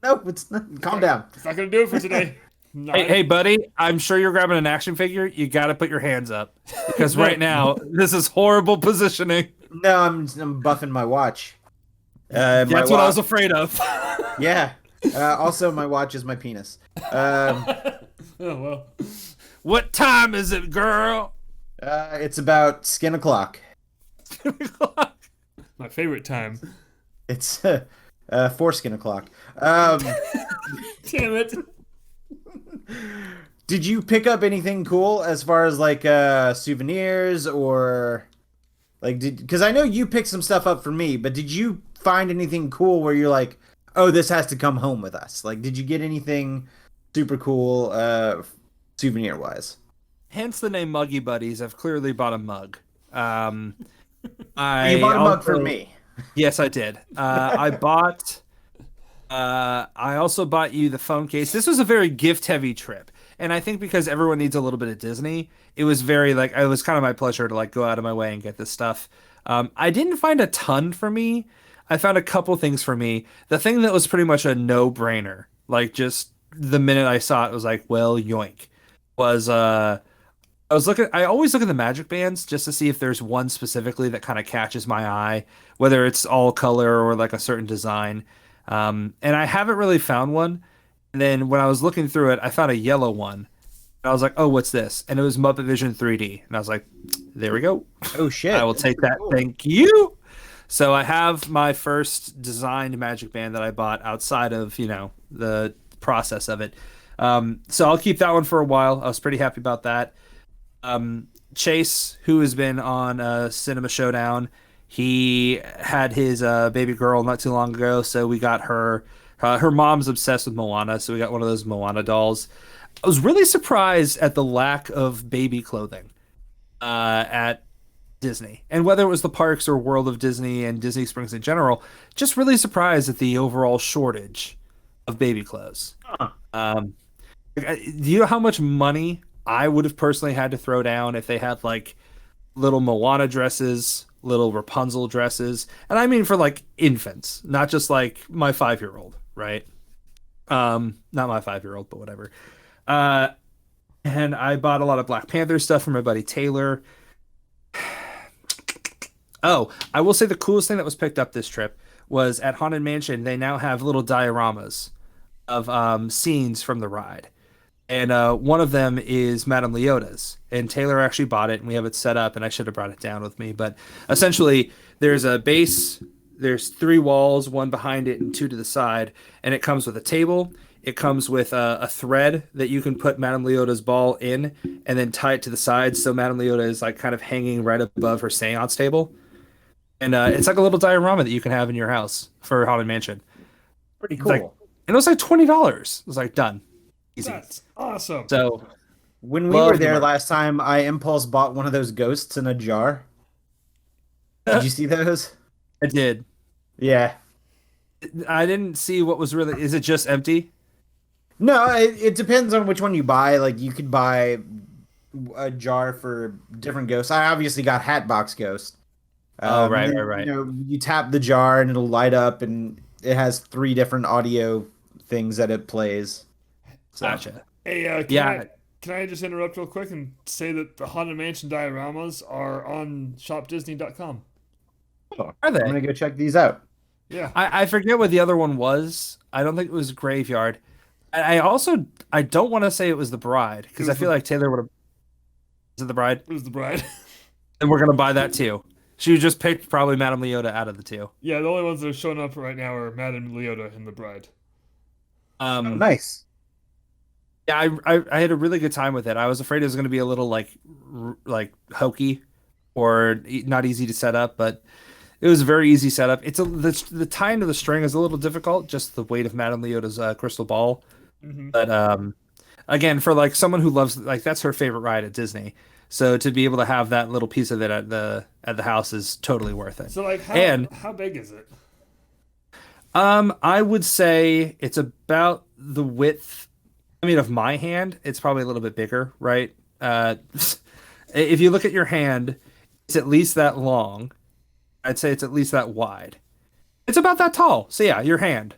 No, it's not. Calm down.
It's not gonna do it for today. No,
Hey, buddy, I'm sure you're grabbing an action figure. You got to put your hands up because right now this is horrible positioning.
No, I'm buffing my watch.
That's what I was afraid of.
Yeah. Also, my watch is my penis.
Oh well.
What time is it, girl?
It's about skin o'clock.
My favorite time.
It's 4 skin o'clock. Um,
Damn it.
Did you pick up anything cool as far as like souvenirs or like because I know you picked some stuff up for me, but did you find anything cool where you're like, oh, this has to come home with us? Like, did you get anything super cool souvenir wise?
Hence the name Muggy Buddies. I've clearly bought a mug.
You bought a mug for me.
Yes, I did. I also bought you the phone case. This was a very gift-heavy trip, and I think because everyone needs a little bit of Disney, it was very it was kind of my pleasure to go out of my way and get this stuff. I didn't find a ton for me. I found a couple things for me. The thing that was pretty much a no-brainer, just the minute I saw it, was like, well, yoink, was I always look at the magic bands just to see if there's one specifically that kind of catches my eye, whether it's all color or a certain design. And I haven't really found one. And then when I was looking through it, I found a yellow one. And I was like, oh, what's this? And it was Muppet Vision 3D. And I was like, there we go.
Oh, shit.
I will take that. Cool. Thank you. So I have my first designed magic band that I bought outside of, the process of it. So I'll keep that one for a while. I was pretty happy about that. Chase, who has been on Cinema Showdown, he had his baby girl not too long ago, so we got her. Her mom's obsessed with Moana, so we got one of those Moana dolls. I was really surprised at the lack of baby clothing at Disney, and whether it was the parks or World of Disney and Disney Springs in general, just really surprised at the overall shortage of baby clothes. Do you know how much money I would have personally had to throw down if they had little Moana dresses, little Rapunzel dresses, and I mean for infants, not just my 5-year-old, right? Not my 5-year-old, but whatever. And I bought a lot of Black Panther stuff from my buddy Taylor. Oh, I will say the coolest thing that was picked up this trip was at Haunted Mansion. They now have little dioramas of scenes from the ride. And one of them is Madame Leota's. And Taylor actually bought it, and we have it set up, and I should have brought it down with me. But essentially, there's a base, there's 3 walls, 1 behind it and 2 to the side, and it comes with a table. It comes with a thread that you can put Madame Leota's ball in and then tie it to the side, so Madame Leota is like kind of hanging right above her seance table. And it's like a little diorama that you can have in your house for Haunted Mansion.
Pretty
It's
cool.
like, and it was like $20. It was like done. Easy.
That's awesome.
So
When we
Love
were there
the-
last time, I impulse bought one of those ghosts in a jar. Did you see those?
I did.
Yeah.
I didn't see what was really. Is it just empty?
No, it depends on which one you buy. Like, you could buy a jar for different ghosts. I obviously got Hatbox Ghost.
Right.
You know, you tap the jar and it'll light up, and it has 3 different audio things that it plays. So,
Gotcha.
Hey,
Yeah.
can I just interrupt real quick and say that the Haunted Mansion dioramas are on shopdisney.com?
Are they?
I'm gonna go check these out.
Yeah.
I forget what the other one was. I don't think it was Graveyard. I don't want to say it was The Bride because I feel like Taylor would have. Is it The Bride?
It was the bride.
And we're gonna buy that too. She just picked probably Madame Leota out of the 2.
Yeah, the only ones that are showing up right now are Madame Leota and the bride.
Nice.
Yeah, I had a really good time with it. I was afraid it was going to be a little like hokey or not easy to set up, but it was a very easy setup. It's the tying to the string is a little difficult, just the weight of Madame Leota's crystal ball.
Mm-hmm.
But again, for like someone who loves like that's her favorite ride at Disney, so to be able to have that little piece of it at the house is totally worth it.
So, like,
And-
how big is it?
I would say it's about the width. I mean, of my hand, it's probably a little bit bigger, right? If you look at your hand, it's at least that long. I'd say it's at least that wide. It's about that tall. So yeah, your hand,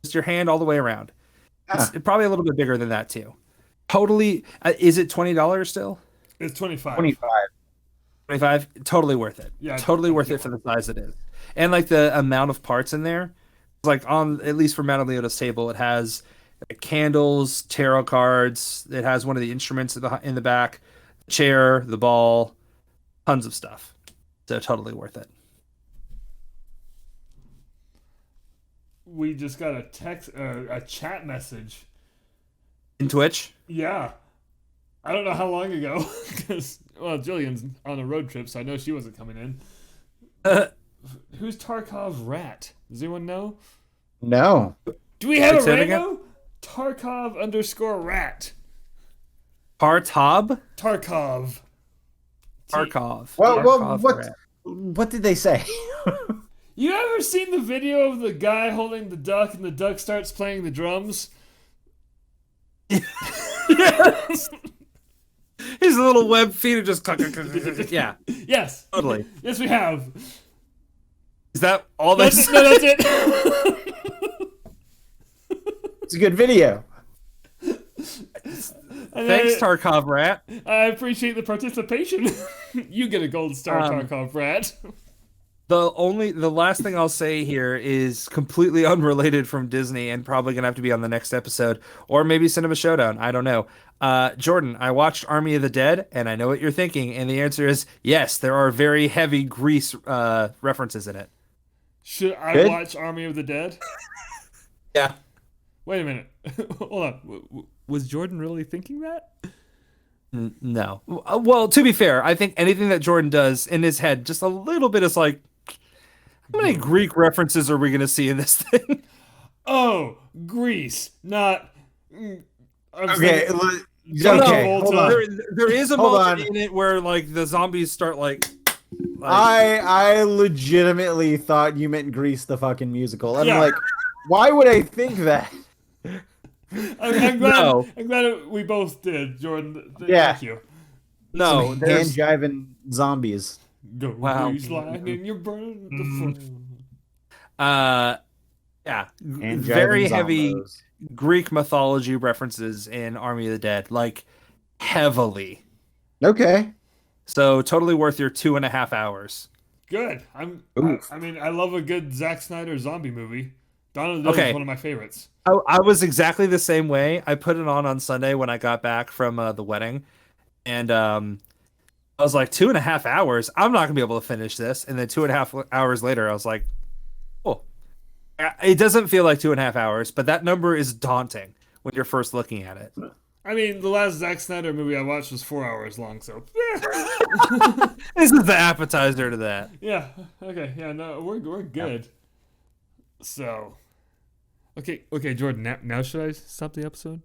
just your hand all the way around. It's probably a little bit bigger than that too. Totally. Is it $20 still?
It's 25.
25.
25. Totally worth it.
Yeah,
totally worth it for the size it is, and like the amount of parts in there. Like on at least for Madame Leota's table, it has candles, tarot cards. It has one of the instruments in the back, chair, the ball, tons of stuff. So totally worth it.
We just got a chat message.
In Twitch,
Yeah. I don't know how long ago, because, well, Jillian's on a road trip, so I know she wasn't coming in. Who's Tarkov Rat? Does anyone know?
No.
Do we have a
Say it again?
Rango? Tarkov_rat.
Partob,
Tarkov.
Tarkov.
Well,
Tarkov
what?
rat.
What did they say?
You ever seen the video of the guy holding the duck and the duck starts playing the drums?
Yes. His little web feet are just cluck, cluck, cluck, cluck, cluck. Yeah,
Yes.
totally.
Yes, we have.
Is that all they
That's it. No, that's it.
It's a good video.
And
Thanks,
I,
Tarkov rat.
I appreciate the participation. You get a gold star, Tarkov Rat.
The last thing I'll say here is completely unrelated from Disney and probably gonna have to be on the next episode or maybe Cinema Showdown. I don't know. Jordan, I watched Army of the Dead and I know what you're thinking, and the answer is yes. There are very heavy Grease references in it.
Should I
Good.
watch Army of the Dead?
Yeah.
Wait a minute. Hold on. Was Jordan really thinking that?
No. Well, to be fair, I think anything that Jordan does in his head, just a little bit is like, how many Greek references are we going to see in this thing?
Oh, Grease, not. I'm
Okay.
saying-
Okay.
Volta.
Hold on.
There is a
Hold
moment
on.
in it where like the zombies start like
I legitimately thought you meant Grease the fucking musical. And
Yeah.
I'm like, why would I think that?
I'm glad.
No.
I'm glad we both did, Jordan.
Yeah.
Thank you.
no.
Hand
There's
jiving zombies.
Go
Wow.
Grease line and you're burning the flame.
Hand
very
jiving
heavy
zombos.
Greek mythology references in Army of the Dead, like heavily.
Okay.
So totally worth your 2.5 hours.
Good. I mean, I love a good Zack Snyder zombie movie. Dawn of the Dead is one of my favorites.
I was exactly the same way. I put it on Sunday when I got back from the wedding, and I was like 2.5 hours. I'm not gonna be able to finish this. And then 2.5 hours later, I was like, oh, it doesn't feel like 2.5 hours, but that number is daunting when you're first looking at it.
I mean, the last Zack Snyder movie I watched was 4 hours long, so
This is the appetizer to that.
yeah. Okay, yeah, no, we're good. So, okay, Jordan. Now should I stop the episode?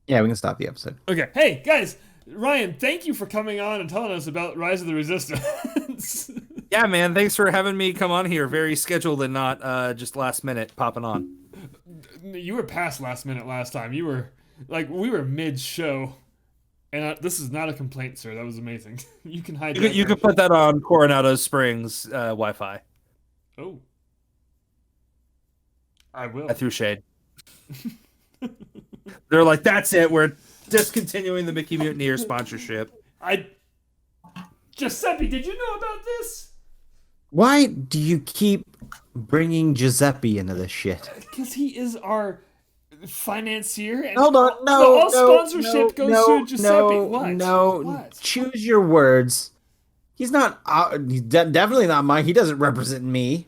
Yeah, we can stop the episode.
Okay. Hey guys, Ryan, thank you for coming on and telling us about Rise of the Resistance.
Yeah, man. Thanks for having me come on here. Very scheduled and not just last minute popping on.
You were past last minute last time. You were we were mid show, and this is not a complaint, sir. That was amazing. You can hide.
You can put that on Coronado Springs Wi-Fi.
Oh, I will.
I threw shade. They're like, that's it. We're discontinuing the Mickey Mutineers sponsorship.
Giuseppe, did you know about this?
Why do you keep bringing Giuseppe into this shit?
Because he is our financier. And
Hold on,
all sponsorship goes through Giuseppe. What?
Choose your words. He's not. He's definitely not mine. He doesn't represent me.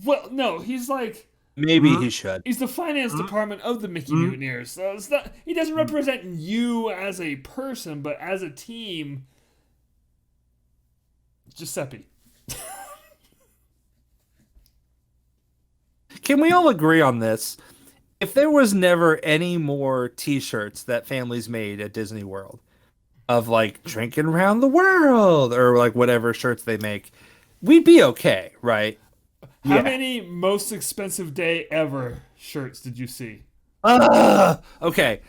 Well, no, he's like.
Maybe he should.
He's the finance department of the Mickey Mutineers. So it's not. He doesn't represent you as a person, but as a team. Giuseppe.
Can we all agree on this? If there was never any more T-shirts that families made at Disney World of like drinking around the world or like whatever shirts they make, we'd be okay, right?
How many most expensive day ever shirts did you see?
Okay.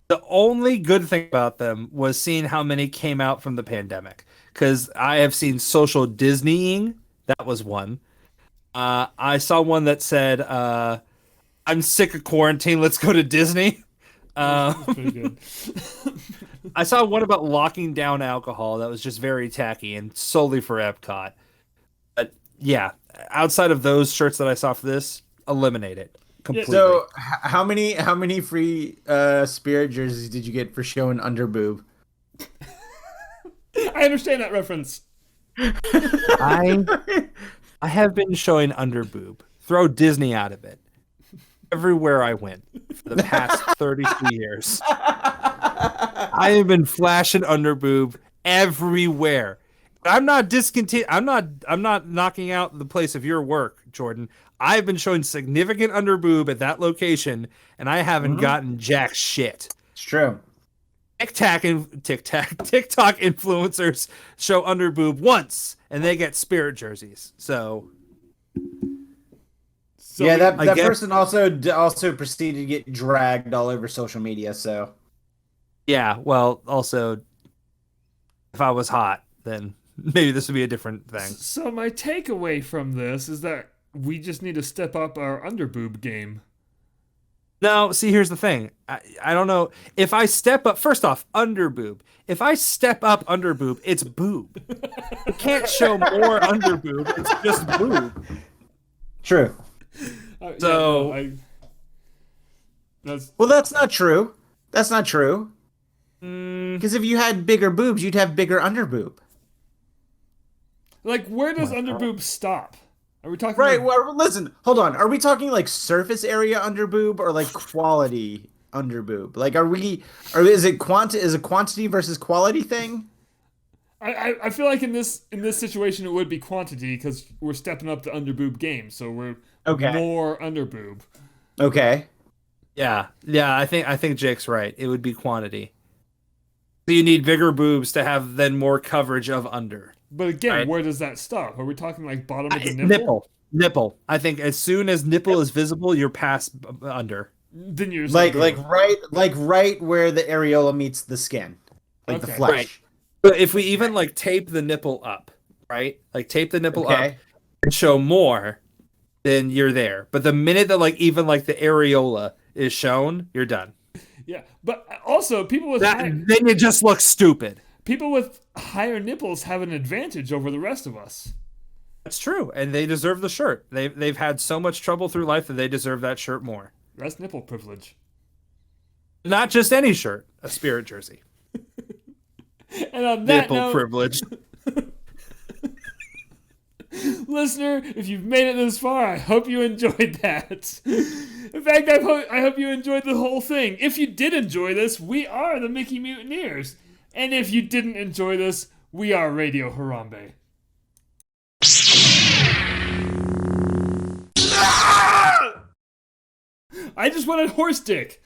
The only good thing about them was seeing how many came out from the pandemic. Because I have seen social Disneying. That was one. I saw one that said, I'm sick of quarantine. Let's go to Disney.
That's pretty good.
I saw one about locking down alcohol that was just very tacky and solely for Epcot. But yeah, outside of those shirts that I saw for this, eliminate it completely.
So, how many free Spirit jerseys did you get for showing under boob?
I understand that reference.
I have been showing under boob. Throw Disney out of it. Everywhere I went for the past 33 years. I have been flashing under boob everywhere. I'm not I'm not knocking out the place of your work, Jordan. I've been showing significant under boob at that location, and I haven't gotten jack shit.
It's true.
TikTok influencers show under boob once, and they get Spirit jerseys. So
yeah, that person also proceeded to get dragged all over social media. So
yeah, well, also if I was hot, then maybe this would be a different thing.
So my takeaway from this is that we just need to step up our underboob game.
No, see, here's the thing. I don't know. If I step up, first off, underboob. If I step up underboob, it's boob. It can't show more underboob. It's just boob.
True.
So,
that's not true. That's not true. Because if you had bigger boobs, you'd have bigger underboob.
Like, where does underboob stop? Are we talking
right? Well, listen, hold on. Are we talking like surface area underboob or like quality underboob? Like, is it quantity versus quality thing?
I feel like in this situation it would be quantity because we're stepping up the underboob game, so we're more underboob.
Okay.
Yeah. I think Jake's right. It would be quantity. So you need bigger boobs to have then more coverage of under.
But again,
right?
Where does that stop? Are we talking like bottom of the nipple?
Nipple. I think as soon as nipple is visible, you're past under.
Then you're
right where the areola meets the skin, like the flesh.
Right. But if we even like tape the nipple up, right? Like tape the nipple up and show more, then you're there. But the minute that like even like the areola is shown, you're done.
Yeah, but also people with
then it just looks stupid.
people with higher nipples have an advantage over the rest of us.
That's true, and they deserve the shirt. They've had so much trouble through life that they deserve that shirt more.
That's nipple privilege.
Not just any shirt, a Spirit jersey.
And on that
Nipple
note,
privilege.
listener, if you've made it this far, I hope you enjoyed that. In fact, I hope you enjoyed the whole thing. If you did enjoy this, we are the Mickey Mutineers. And if you didn't enjoy this, we are Radio Harambe. I just wanted horse dick.